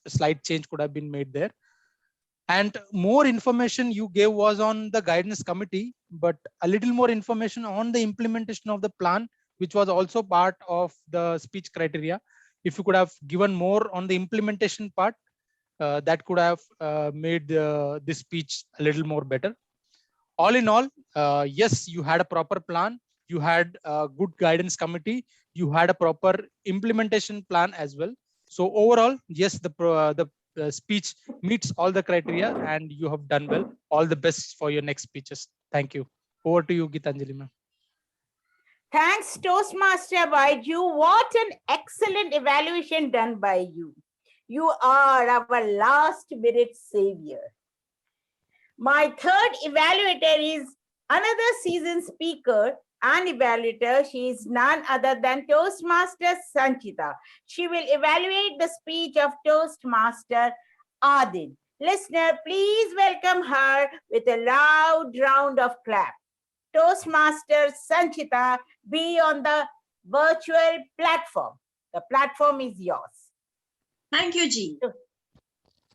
[SPEAKER 2] slight change could have been made there. And more information you gave was on the guidance committee, but a little more information on the implementation of the plan, which was also part of the speech criteria. If you could have given more on the implementation part, that could have made this speech a little more better. All in all, yes, you had a proper plan. You had a good guidance committee. You had a proper implementation plan as well. So overall, yes, the speech meets all the criteria, and you have done well. All the best for your next speeches. Thank you. Over to you, Gitanjali ma'am.
[SPEAKER 22] Thanks, Toastmaster Baiju. What an excellent evaluation done by you. You are our last minute savior. My third evaluator is another seasoned speaker and evaluator. She is none other than Toastmaster Sanchita. She will evaluate the speech of Toastmaster Adil. Listener, please welcome her with a loud round of clap. Toastmaster Sanchita, be on the virtual platform. The platform is yours.
[SPEAKER 20] Thank you, G.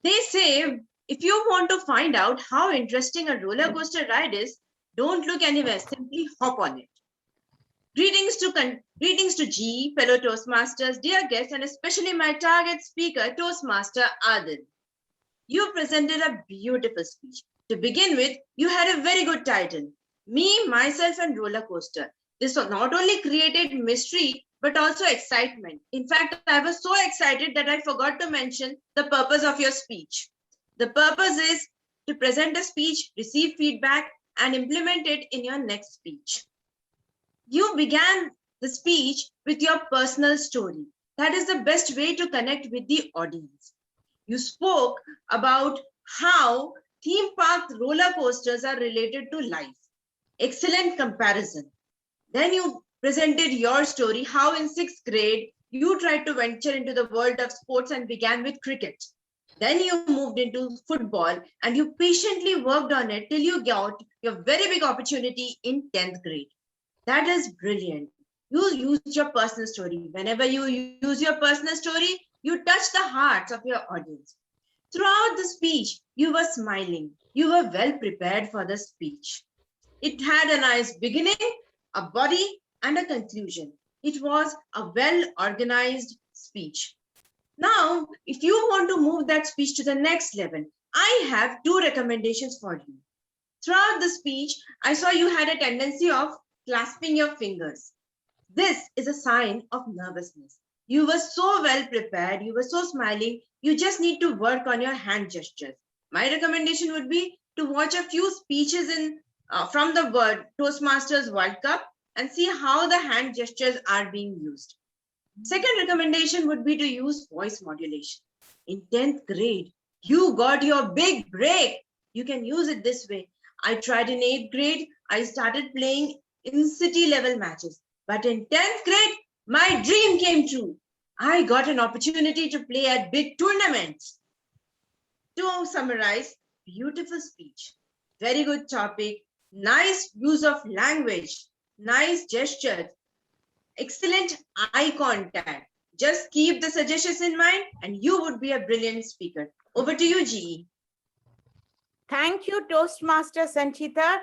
[SPEAKER 20] They say if you want to find out how interesting a roller coaster ride is, don't look anywhere, simply hop on it. Greetings to G, fellow Toastmasters, dear guests, and especially my target speaker, Toastmaster Adil. You presented a beautiful speech. To begin with, you had a very good title, Me, Myself, and Roller Coaster. This not only created mystery, but also excitement. In fact, I was so excited that I forgot to mention the purpose of your speech. The purpose is to present a speech, receive feedback, and implement it in your next speech. You began the speech with your personal story. That is the best way to connect with the audience. You spoke about how theme park roller coasters are related to life. Excellent comparison. Then you presented your story, how in 6th grade, you tried to venture into the world of sports and began with cricket. Then you moved into football and you patiently worked on it till you got your very big opportunity in 10th grade. That is brilliant. You used your personal story. Whenever you use your personal story, you touch the hearts of your audience. Throughout the speech, you were smiling. You were well prepared for the speech. It had a nice beginning, a body, and a conclusion. It was a well-organized speech. Now, if you want to move that speech to the next level, I have 2 recommendations for you. Throughout the speech, I saw you had a tendency of clasping your fingers. This is a sign of nervousness. You were so well prepared, you were so smiling, you just need to work on your hand gestures. My recommendation would be to watch a few speeches from the Toastmasters World Cup and see how the hand gestures are being used. Second recommendation would be to use voice modulation. In 10th grade, you got your big break. You can use it this way. I tried in 8th grade. I started playing in city level matches. But in 10th grade, my dream came true. I got an opportunity to play at big tournaments. To summarize, beautiful speech, very good topic, nice use of language, nice gestures, excellent eye contact. Just keep the suggestions in mind and you would be a brilliant speaker. Over to you, GE.
[SPEAKER 22] Thank you, Toastmaster Sanchita.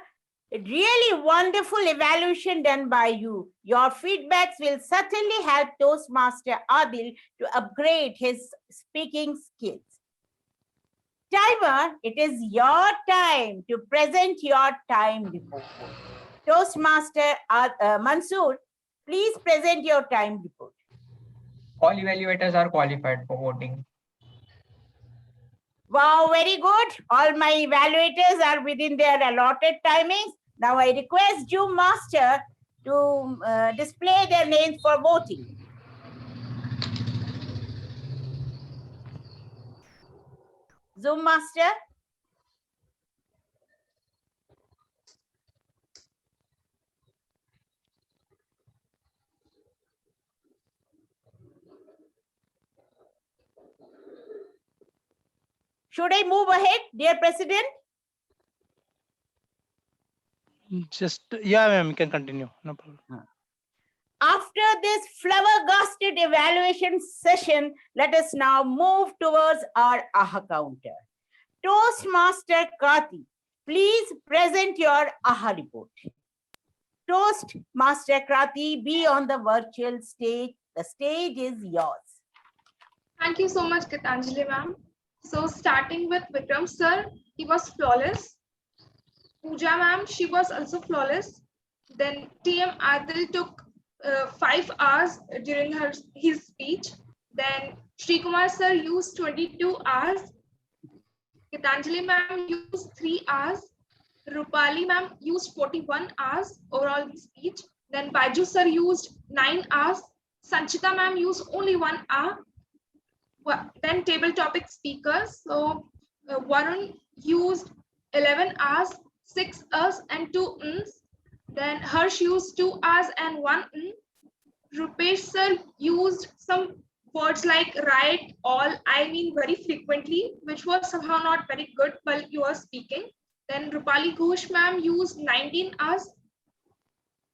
[SPEAKER 22] A really wonderful evaluation done by you. Your feedbacks will certainly help Toastmaster Adil to upgrade his speaking skills. Timer, it is your time to present your time report. Toastmaster Mansoor, please present your time report.
[SPEAKER 14] All evaluators are qualified for voting.
[SPEAKER 22] Wow, very good. All my evaluators are within their allotted timings. Now I request Zoom Master to display their names for voting. Zoom Master. Should I move ahead, dear President?
[SPEAKER 2] Just, yeah, ma'am, you can continue. No problem.
[SPEAKER 22] After this flabbergasted evaluation session, let us now move towards our AHA counter. Toastmaster Karthi, please present your AHA report. Toastmaster Karthi, be on the virtual stage. The stage is yours.
[SPEAKER 16] Thank you so much, Gitanjali ma'am. So starting with Vikram sir, he was flawless. Pooja ma'am, she was also flawless. Then TM Adil took 5 hours during his speech. Then Sri Kumar sir used 22 hours. Gitanjali ma'am used 3 hours. Rupali ma'am used 41 hours overall in speech. Then Baiju sir used 9 hours. Sanchita ma'am used only 1 hour. Then table topic speakers. So Varun used 11 hours, 6 hours and 2 uns. Then Harsh used 2 hours and 1 un. Rupesh sir used some words like right, all, I mean very frequently, which was somehow not very good while you are speaking. Then Rupali Ghosh ma'am used 19 hours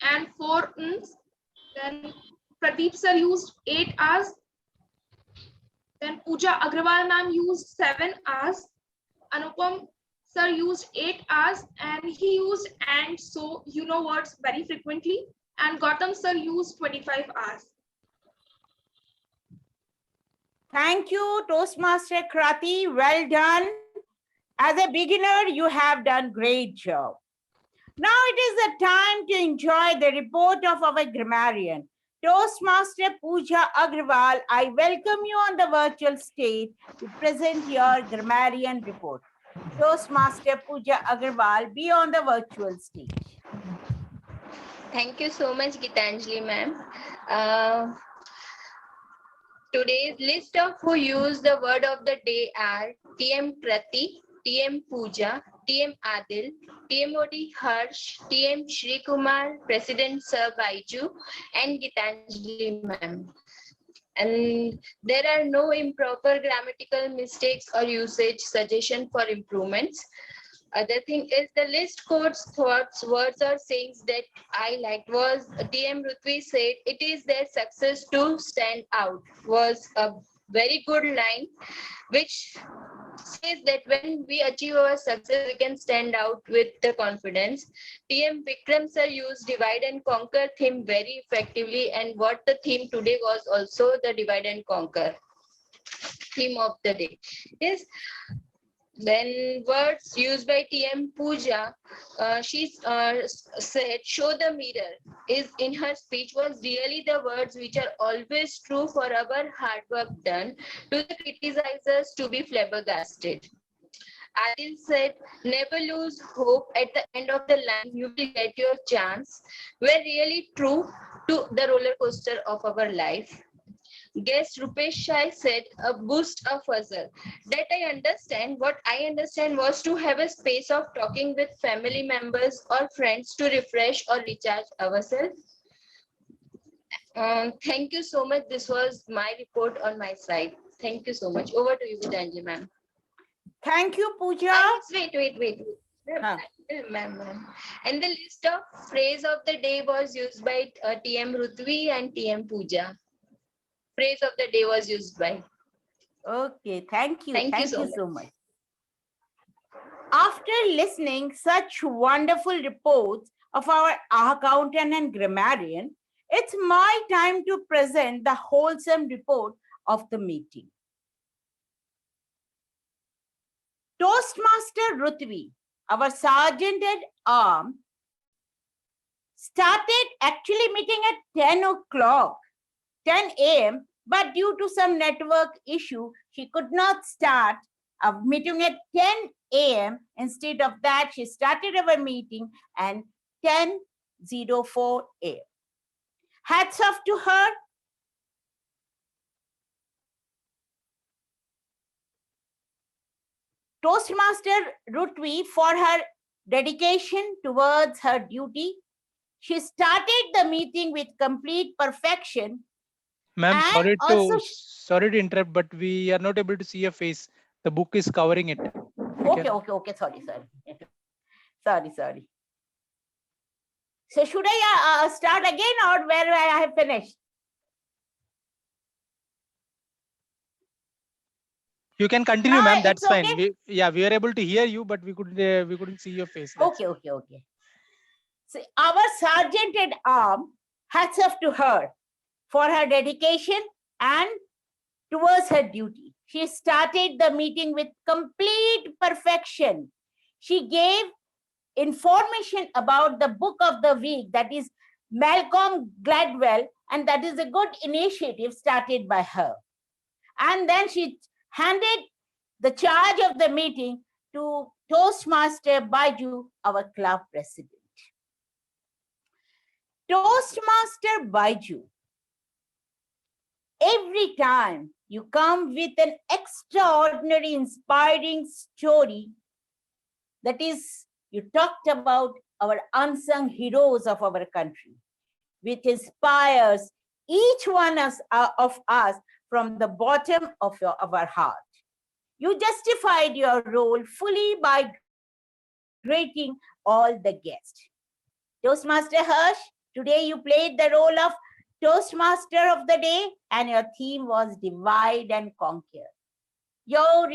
[SPEAKER 16] and 4 uns. Then Pradeep sir used 8 hours. Then Pooja Agrawal ma'am used 7 hours. Anupam sir used 8 hours and he used and so you know words very frequently. And Gautam sir used 25 hours.
[SPEAKER 22] Thank you, Toastmaster Krati. Well done. As a beginner, you have done great job. Now it is the time to enjoy the report of our grammarian. Toastmaster Pooja Agrawal, I welcome you on the virtual stage to present your grammarian report. Toastmaster Pooja Agrawal, be on the virtual stage.
[SPEAKER 15] Thank you so much, Gitanjali ma'am. Today's list of who use the word of the day are TM Krati, TM Pooja, TM Adil, TMOD Harsh, TM Shri Kumar, President Sir Baiju, and Gitanjali ma'am. And there are no improper grammatical mistakes or usage suggestion for improvements. Other thing is the list quotes, thoughts, words or sayings that I liked was DM Rutvi said, it is their success to stand out, was a very good line, which says that when we achieve our success, we can stand out with the confidence. TM Vikram sir used divide and conquer theme very effectively, and what the theme today was also the divide and conquer theme of the day. Yes. Then words used by TM Pooja, she said, show the mirror, is in her speech was really the words which are always true for our hard work done to the criticizers to be flabbergasted. Adil said, never lose hope at the end of the line, you will get your chance, were really true to the roller coaster of our life. Guest Rupesh Shai said, a boost of puzzle. That I understand. What I understand was to have a space of talking with family members or friends to refresh or recharge ourselves. Thank you so much. This was my report on my side. Thank you so much. Over to you, Gitanjali ma'am.
[SPEAKER 22] Thank you, Pooja.
[SPEAKER 15] Wait. Ma'am. And the list of phrase of the day was used by TM Rutvi and TM Pooja. Phrase of the day was used by.
[SPEAKER 22] Okay, thank you.
[SPEAKER 15] Thank you
[SPEAKER 22] so much. After listening such wonderful reports of our accountant and grammarian, it's my time to present the wholesome report of the meeting. Toastmaster Rutvi, our sergeant at arms, started actually meeting at 10 a.m. but due to some network issue, she could not start a meeting at 10 a.m. Instead of that, she started our meeting at 10:04 a.m. Hats off to her. Toastmaster Rutvi for her dedication towards her duty. She started the meeting with complete perfection.
[SPEAKER 2] Ma'am,
[SPEAKER 22] And
[SPEAKER 2] sorry to interrupt, but we are not able to see your face. The book is covering it.
[SPEAKER 22] Okay. Sorry. So should I start again or where I have finished?
[SPEAKER 2] You can continue, ma'am. That's
[SPEAKER 22] it's
[SPEAKER 2] fine.
[SPEAKER 22] okay?
[SPEAKER 2] We were able to hear you, but we couldn't see your face. That's
[SPEAKER 22] Okay. So our sergeant at arms, hats off to her for her dedication and towards her duty. She started the meeting with complete perfection. She gave information about the book of the week, that is Malcolm Gladwell, and that is a good initiative started by her. And then she handed the charge of the meeting to Toastmaster Baiju, our club president. Toastmaster Baiju, every time you come with an extraordinary, inspiring story, that is, you talked about our unsung heroes of our country, which inspires each one of us from the bottom of our heart. You justified your role fully by greeting all the guests. Toastmaster Harsh, today you played the role of Toastmaster of the day, and your theme was Divide and Conquer. Your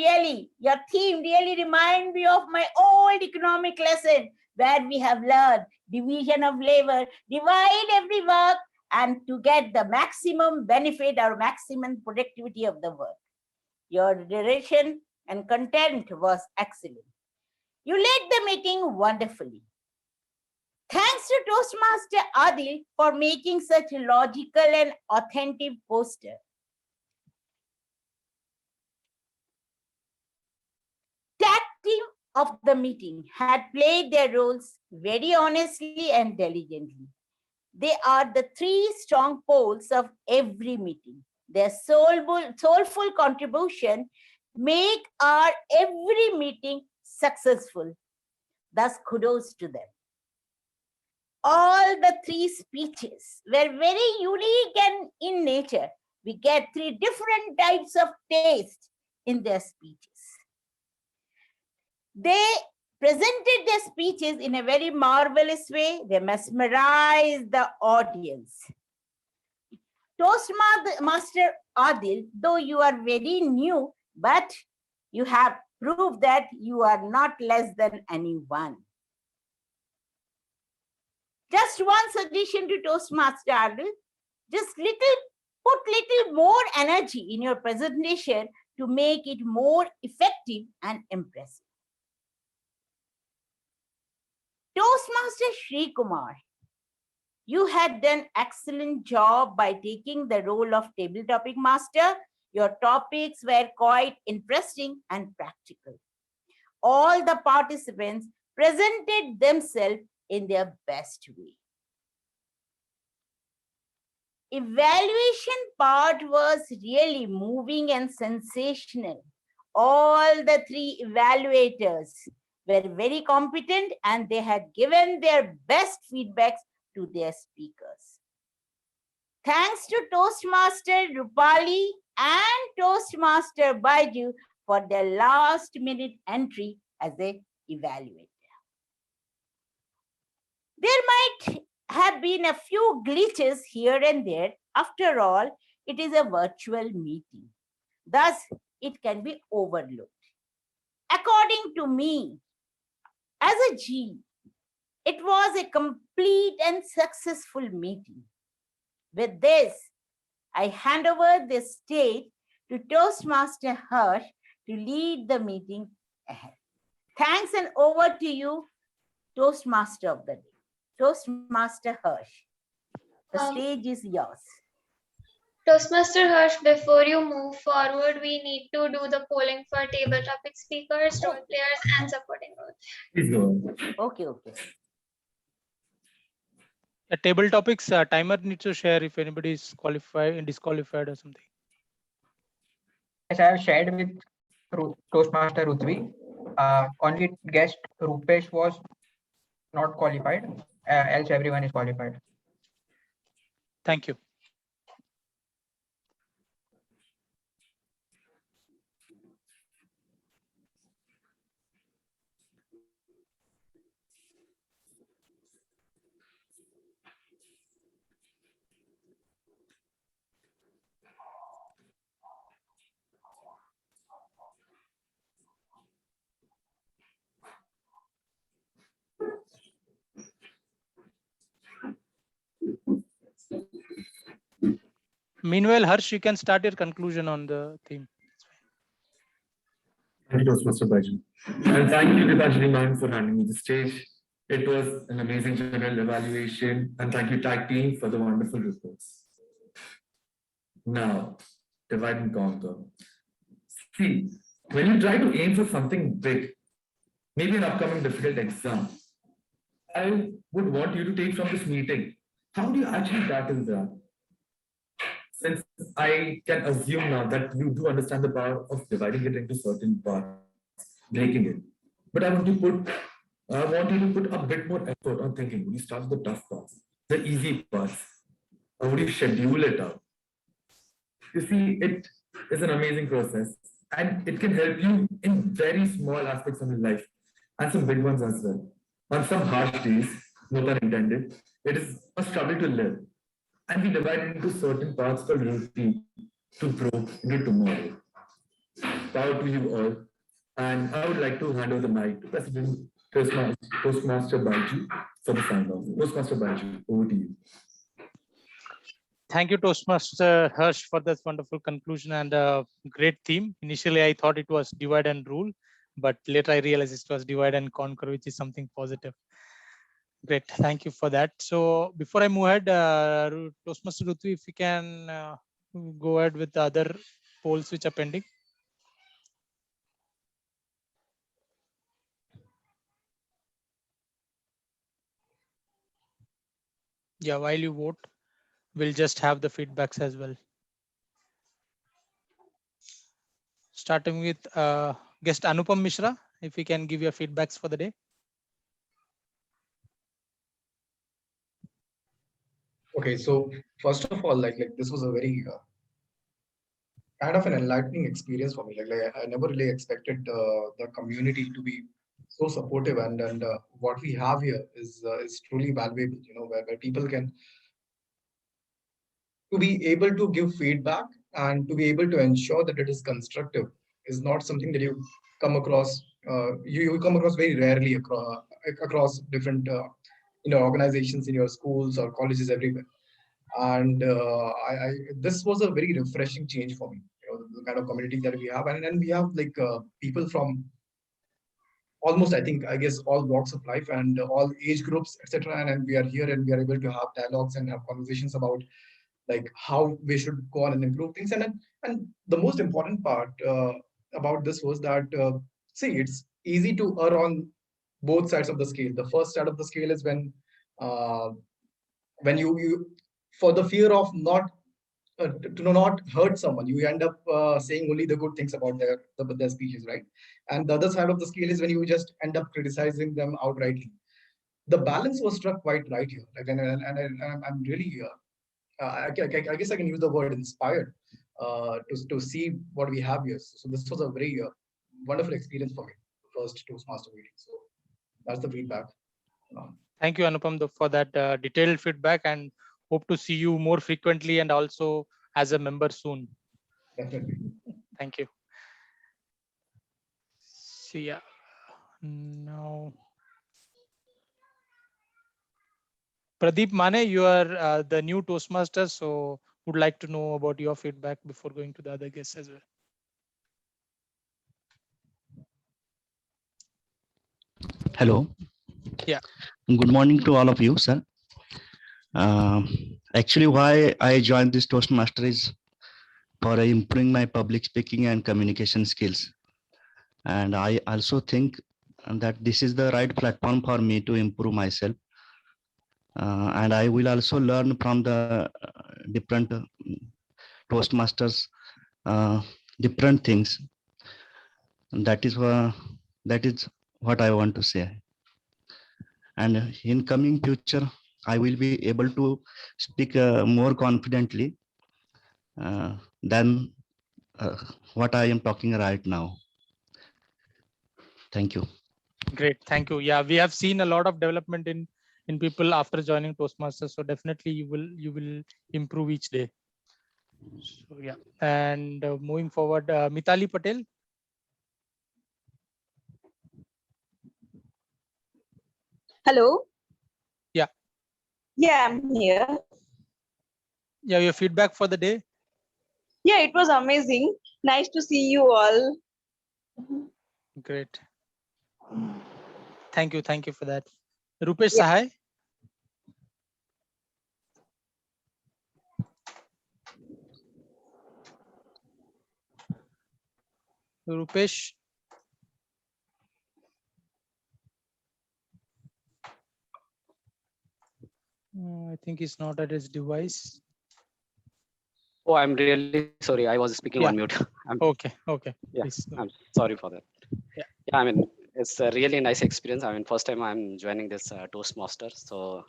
[SPEAKER 22] theme really reminds me of my old economic lesson where we have learned division of labor, divide every work, and to get the maximum benefit or maximum productivity of the work. Your direction and content was excellent. You led the meeting wonderfully. Thanks to Toastmaster Adil for making such a logical and authentic poster. Tag team of the meeting had played their roles very honestly and diligently. They are the three strong poles of every meeting. Their soulful contribution make our every meeting successful. Thus, kudos to them. All the three speeches were very unique and in nature. We get three different types of taste in their speeches. They presented their speeches in a very marvelous way. They mesmerized the audience. Toastmaster Adil, though you are very new, but you have proved that you are not less than anyone. Just one suggestion to Toastmaster Adil, just put little more energy in your presentation to make it more effective and impressive. Toastmaster Sri Kumar, you had done excellent job by taking the role of table topic master. Your topics were quite interesting and practical. All the participants presented themselves in their best way. Evaluation part was really moving and sensational. All the three evaluators were very competent and they had given their best feedbacks to their speakers. Thanks to Toastmaster Rupali and Toastmaster Baiju for their last minute entry as an evaluator. There might have been a few glitches here and there. After all, it is a virtual meeting. Thus, it can be overlooked. According to me, as a G, it was a complete and successful meeting. With this, I hand over the stage to Toastmaster Harsh to lead the meeting ahead. Thanks, and over to you, Toastmaster of the day. Toastmaster Harsh, the stage is yours.
[SPEAKER 1] Toastmaster Harsh, before you move forward, we need to do the polling for table topic speakers, role players, and supporting roles.
[SPEAKER 13] Please go on.
[SPEAKER 22] Okay.
[SPEAKER 2] The table topics timer needs to share if anybody is qualified and disqualified or something.
[SPEAKER 14] Yes, I have shared with Toastmaster Rutvi. Only guest Rupesh was not qualified, else everyone is qualified.
[SPEAKER 2] Thank you. Meanwhile, Harsh, you can start your conclusion on the theme.
[SPEAKER 13] Happy Toastmaster Baiju. And thank you, Gitanjali ma'am, for handing me the stage. It was an amazing general evaluation. And thank you, tag team, for the wonderful reports. Now, divide and conquer. See, when you try to aim for something big, maybe an upcoming difficult exam, I would want you to take from this meeting, how do you actually tackle that? Since I can assume now that you do understand the power of dividing it into certain parts, breaking it. But I want you to put a bit more effort on thinking. Would you start with the tough parts, the easy parts, or would you schedule it out? You see, it is an amazing process, and it can help you in very small aspects of your life, and some big ones as well. On some harsh days, no pun intended, it is a struggle to live. And we divide it into certain parts called routine to grow into tomorrow. Power to you all. And I would like to hand over the mic to President Toastmaster Baiju for the sign off. Toastmaster Baiju, over to you.
[SPEAKER 2] Thank you, Toastmaster Harsh, for this wonderful conclusion and a great theme. Initially, I thought it was divide and rule, but later I realized it was divide and conquer, which is something positive. Great, thank you for that. So before I move ahead, Toastmaster Ruthvi, if you can go ahead with the other polls which are pending. Yeah, while you vote, we'll just have the feedbacks as well. Starting with guest Anupam Mishra, if you can give your feedbacks for the day.
[SPEAKER 11] Okay, so first of all, like this was a very kind of an enlightening experience for me. Like I never really expected the community to be so supportive, and what we have here is truly valuable. You know, where people can to be able to give feedback and to be able to ensure that it is constructive is not something that you come across. You come across very rarely across different organizations in your schools or colleges everywhere. And this was a very refreshing change for me. You know, the kind of community that we have, and we have like people from almost, I guess, all walks of life and all age groups, etc. And we are here and we are able to have dialogues and have conversations about like how we should go on and improve things. And the most important part about this was that see, it's easy to err on both sides of the scale. The first side of the scale is when you for the fear of not hurt someone, you end up saying only the good things about their speeches, right? And the other side of the scale is when you just end up criticizing them outrightly. The balance was struck quite right here. Like, and I'm really, I guess I can use the word inspired to see what we have here. So this was a very wonderful experience for me, first Toastmaster meeting. So that's the feedback.
[SPEAKER 2] Thank you, Anupam, for that detailed feedback, and hope to see you more frequently and also as a member soon.
[SPEAKER 11] Definitely.
[SPEAKER 2] Thank you. See ya. Now, Pradeep Mane, you are the new Toastmaster, so would like to know about your feedback before going to the other guests as well.
[SPEAKER 6] Hello.
[SPEAKER 2] Yeah.
[SPEAKER 6] Good morning to all of you, sir. Actually, why I joined this Toastmaster is for improving my public speaking and communication skills. And I also think that this is the right platform for me to improve myself. And I will also learn from the different Toastmasters, different things. And that is what I want to say. And in coming future, I will be able to speak more confidently than what I am talking right now. Thank you.
[SPEAKER 2] Great, thank you. Yeah, we have seen a lot of development in people after joining Toastmasters. So definitely you will improve each day. So yeah, and moving forward, Mitali Patel.
[SPEAKER 12] Hello.
[SPEAKER 2] Yeah.
[SPEAKER 12] Yeah, I'm here.
[SPEAKER 2] Yeah, your feedback for the day.
[SPEAKER 12] Yeah, it was amazing. Nice to see you all.
[SPEAKER 2] Great. Thank you for that. Rupesh
[SPEAKER 22] Yeah.
[SPEAKER 2] Sahai. Rupesh. I think he's not at his device.
[SPEAKER 4] Oh, I'm really sorry. I was speaking on mute.
[SPEAKER 2] Okay.
[SPEAKER 4] Yeah,
[SPEAKER 2] Please go.
[SPEAKER 4] I'm sorry for that.
[SPEAKER 2] Yeah.
[SPEAKER 4] I mean, it's a really nice experience. I mean, first time I'm joining this Toastmaster. So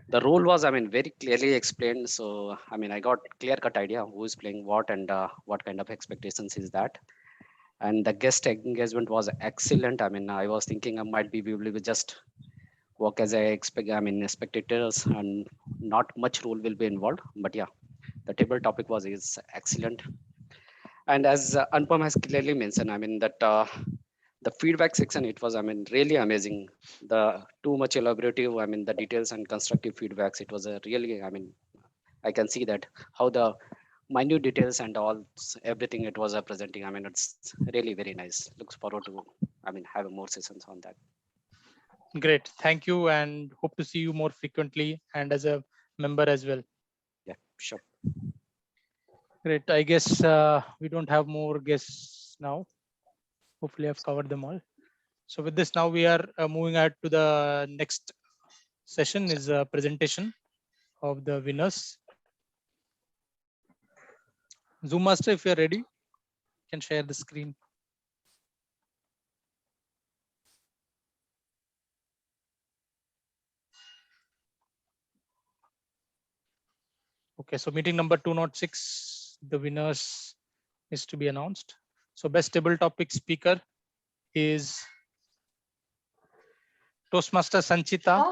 [SPEAKER 4] the role was, I mean, very clearly explained. So, I mean, I got clear-cut idea who is playing what and what kind of expectations is that. And the guest engagement was excellent. I mean, I was thinking I might be able to just work as spectators and not much role will be involved. But yeah, the table topic is excellent. And as Anupam has clearly mentioned, I mean, that the feedback section, it was, I mean, really amazing. The too much elaborative, I mean, the details and constructive feedbacks, it was a really, I mean, I can see that how the minute details and all everything it was presenting. I mean, it's really very nice. Looks forward to, I mean, have more sessions on that.
[SPEAKER 2] Great. Thank you, and hope to see you more frequently and as a member as well.
[SPEAKER 4] Yeah, sure.
[SPEAKER 2] Great. I guess we don't have more guests now. Hopefully I've covered them all. So with this, now we are moving out to the next session is a presentation of the winners. Zoom Master, if you're ready, you can share the screen. Okay, so meeting number 206, the winners is to be announced. So best table topic speaker is Toastmaster Sanchita.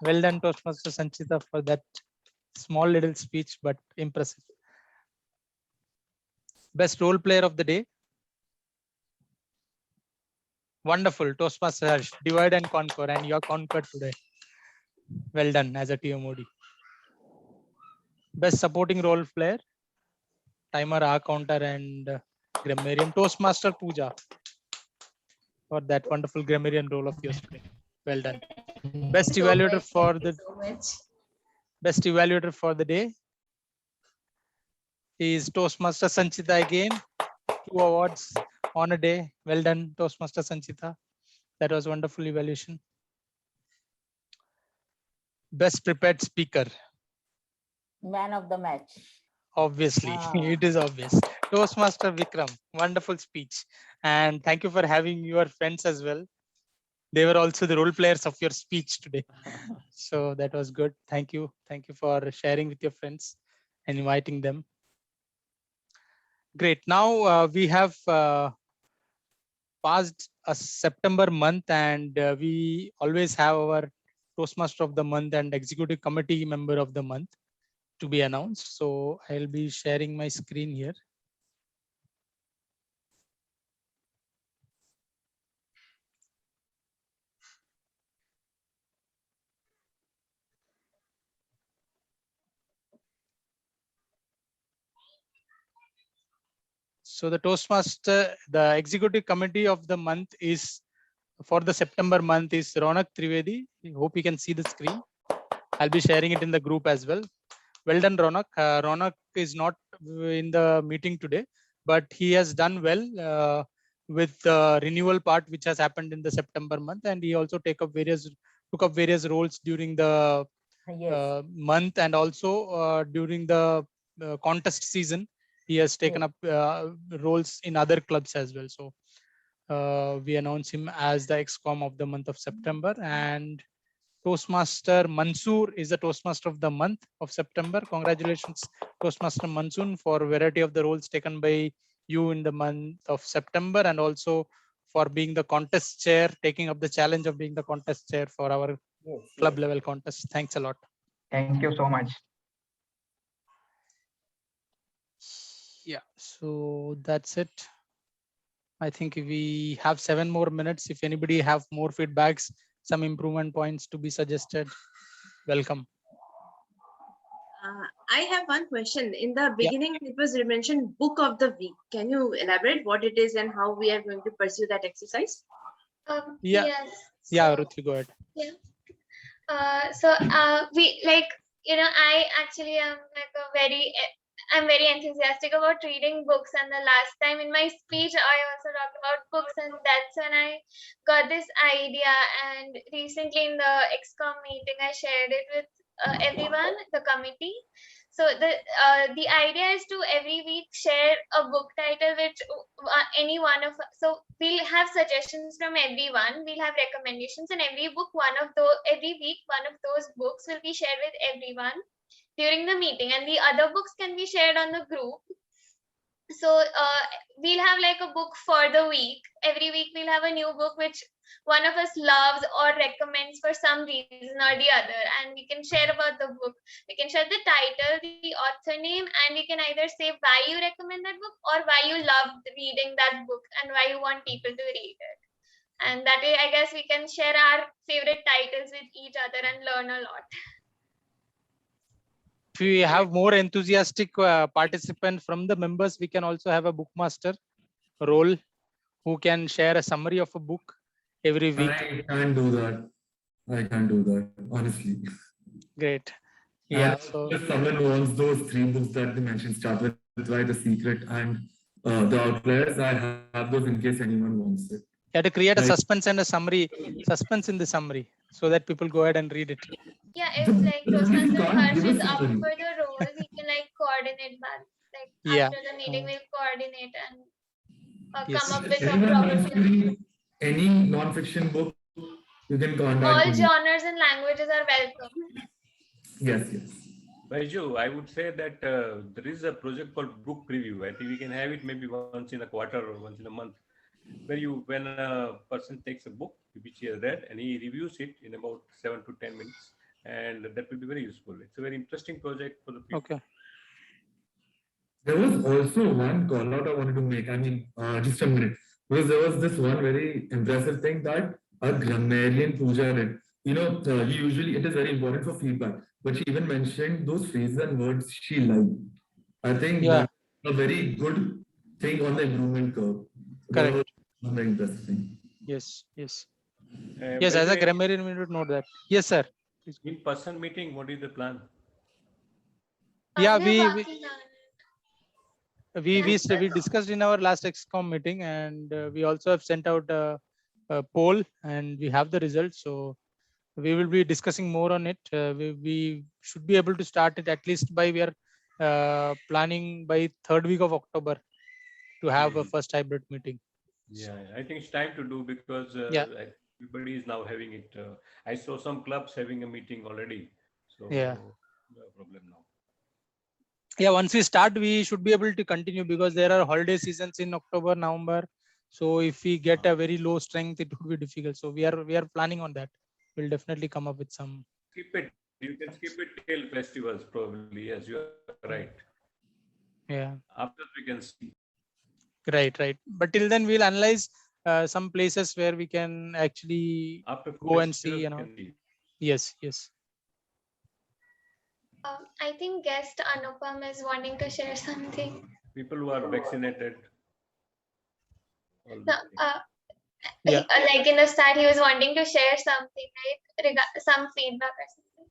[SPEAKER 2] Well done, Toastmaster Sanchita, for that small little speech, but impressive. Best role player of the day. Wonderful, Toastmaster Harsh, divide and conquer, and you're conquered today. Well done as a TMOD. Best supporting role player, timer, counter, and grammarian. Toastmaster Pooja for that wonderful grammarian role of yours today. Well done. Best evaluator for the best evaluator for the day is Toastmaster Sanchita again. 2 awards on a day. Well done, Toastmaster Sanchita. That was wonderful evaluation. Best prepared speaker.
[SPEAKER 22] Man of the match.
[SPEAKER 2] Obviously, it is obvious. Toastmaster Vikram, wonderful speech. And thank you for having your friends as well. They were also the role players of your speech today. So that was good. Thank you. Thank you for sharing with your friends and inviting them. Great. Now we have passed a September month, and we always have our Toastmaster of the month and executive committee member of the month to be announced. So I'll be sharing my screen here. So the Toastmaster, the executive committee of the month is for the September month is Ronak Trivedi. I hope you can see the screen. I'll be sharing it in the group as well. Well done, Ronak. Ronak is not in the meeting today, but he has done well with the renewal part, which has happened in the September month, and he also took up various roles during the month, and also during the contest season. He has taken up roles in other clubs as well. So we announce him as the XCOM of the month of September. And Toastmaster Mansoor is the Toastmaster of the month of September. Congratulations, Toastmaster Mansoor, for variety of the roles taken by you in the month of September, and also for being the contest chair, taking up the challenge of being the contest chair for our club level contest. Thanks a lot.
[SPEAKER 14] Thank you so much.
[SPEAKER 2] Yeah, so that's it. I think we have 7 more minutes. If anybody have more feedbacks, some improvement points to be suggested, welcome.
[SPEAKER 20] I have one question. In the beginning, it was mentioned book of the week. Can you elaborate what it is and how we are going to pursue that exercise?
[SPEAKER 2] Yeah.
[SPEAKER 1] Yes.
[SPEAKER 2] Yeah,
[SPEAKER 1] So,
[SPEAKER 2] Ruthvi, go ahead.
[SPEAKER 1] yeah. We like, I actually am like I'm very enthusiastic about reading books, and the last time in my speech I also talked about books, and that's when I got this idea. And recently in the XCOM meeting I shared it with everyone, the committee. So the idea is to every week share a book title which any one of so we'll have suggestions from everyone, we'll have recommendations, and every week one of those books will be shared with everyone during the meeting, and the other books can be shared on the group. So we'll have like a book for the week. Every week we'll have a new book which one of us loves or recommends for some reason or the other, and we can share about the book. We can share the title, the author name, and we can either say why you recommend that book or why you loved reading that book and why you want people to read it. And that way I guess we can share our favorite titles with each other and learn a lot.
[SPEAKER 2] If we have more enthusiastic participants from the members, we can also have a bookmaster role who can share a summary of a book every week.
[SPEAKER 13] I can't do that. I can't do that, honestly.
[SPEAKER 2] Great. Yeah.
[SPEAKER 13] So if someone wants those 3 books that they mentioned, start with Why the Secret and The Outliers, I have those in case anyone wants it.
[SPEAKER 2] You have to create a suspense and a summary, suspense in the summary, so that people go ahead and read it.
[SPEAKER 1] Yeah, if like Toastmaster Harsh is up for the role, we can like coordinate that. Like after the meeting, we'll coordinate and come up with a proper plan.
[SPEAKER 13] Any non-fiction book, you can contact
[SPEAKER 1] All
[SPEAKER 13] me.
[SPEAKER 1] genres and languages are welcome.
[SPEAKER 13] Yes, yes.
[SPEAKER 3] Baiju, I would say that there is a project called Book Preview. I think we can have it maybe once in a quarter or once in a month, where when a person takes a book which he has read and he reviews it in about 7 to 10 minutes, and that will be very useful. It's a very interesting project for the people.
[SPEAKER 2] Okay.
[SPEAKER 13] There was also one call out I wanted to make. I mean, just a minute, because there was this one very impressive thing that a grammarian Pooja did. Usually it is very important for feedback, but she even mentioned those phrases and words she liked. I think that's a very good thing on the improvement curve.
[SPEAKER 2] Correct.
[SPEAKER 13] Very impressive thing.
[SPEAKER 2] Yes, yes. Yes, as a grammarian, we would know that. Yes, sir.
[SPEAKER 3] In-person meeting, what is the plan?
[SPEAKER 2] Yeah, we discussed in our last XCOM meeting, and we also have sent out a poll, and we have the results. So we will be discussing more on it. We should be able to start it at least by, we are planning by 3rd week of October to have a first hybrid meeting.
[SPEAKER 3] Yeah, I think it's time to do, because everybody is now having it. I saw some clubs having a meeting already. So
[SPEAKER 2] yeah,
[SPEAKER 3] no problem now.
[SPEAKER 2] Yeah, once we start, we should be able to continue, because there are holiday seasons in October, November. So if we get a very low strength, it would be difficult. So we are planning on that. We'll definitely come up with some.
[SPEAKER 3] Skip it. You can skip it till festivals, probably. Yes, you are right.
[SPEAKER 2] Yeah.
[SPEAKER 3] After we can see.
[SPEAKER 2] Right. But till then, we'll analyze some places where we can actually go and see. Yes.
[SPEAKER 1] I think guest Anupam is wanting to share something.
[SPEAKER 3] People who are vaccinated.
[SPEAKER 1] No, like in the start, he was wanting to share something, right? Some feedback or something.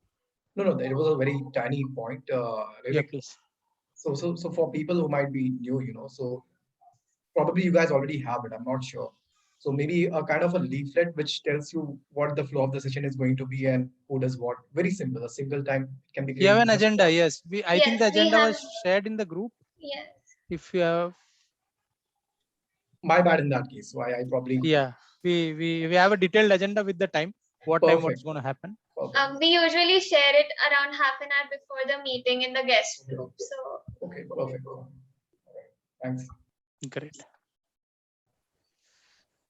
[SPEAKER 11] No, it was a very tiny point. Really.
[SPEAKER 2] Yeah, please.
[SPEAKER 11] So for people who might be new, so probably you guys already have it. I'm not sure. So maybe a kind of a leaflet which tells you what the flow of the session is going to be and who does what. Very simple. A single time can be.
[SPEAKER 2] You have an agenda, yes. I think the agenda was shared in the group.
[SPEAKER 1] Yes.
[SPEAKER 2] If you have.
[SPEAKER 11] My bad in that case. Why I probably.
[SPEAKER 2] Yeah, we have a detailed agenda with the time. What time, what's going to happen.
[SPEAKER 1] We usually share it around half an hour before the meeting in the guest group. So.
[SPEAKER 11] Okay, perfect. Thanks.
[SPEAKER 2] Great.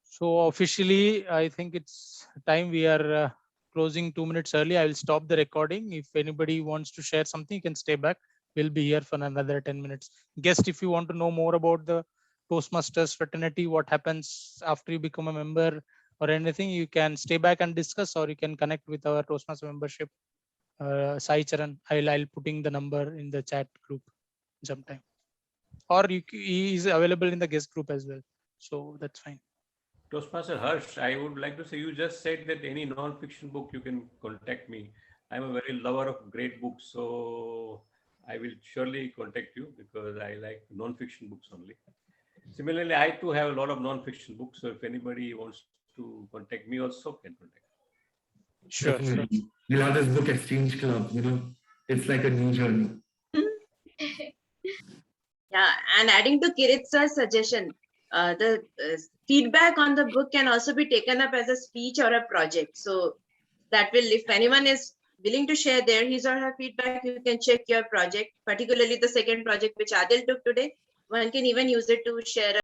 [SPEAKER 2] So officially, I think it's time. We are closing 2 minutes early. I will stop the recording. If anybody wants to share something, you can stay back. We'll be here for another 10 minutes. Guest, if you want to know more about the Toastmasters fraternity, what happens after you become a member or anything, you can stay back and discuss, or you can connect with our Toastmaster membership Sai Charan, I'll putting the number in the chat group sometime. Or he is available in the guest group as well. So that's fine.
[SPEAKER 3] Toastmaster Harsh, I would like to say, you just said that any non-fiction book you can contact me. I'm a very lover of great books, so I will surely contact you because I like non-fiction books only. Similarly, I too have a lot of non-fiction books, so if anybody wants to contact me also can contact.
[SPEAKER 2] Sure.
[SPEAKER 13] Definitely. We'll have this book exchange club, it's like a new journey.
[SPEAKER 20] Yeah, and adding to Kirit's suggestion, the feedback on the book can also be taken up as a speech or a project. So that will, if anyone is willing to share his or her feedback, you can check your project, particularly the second project which Adil took today. One can even use it to share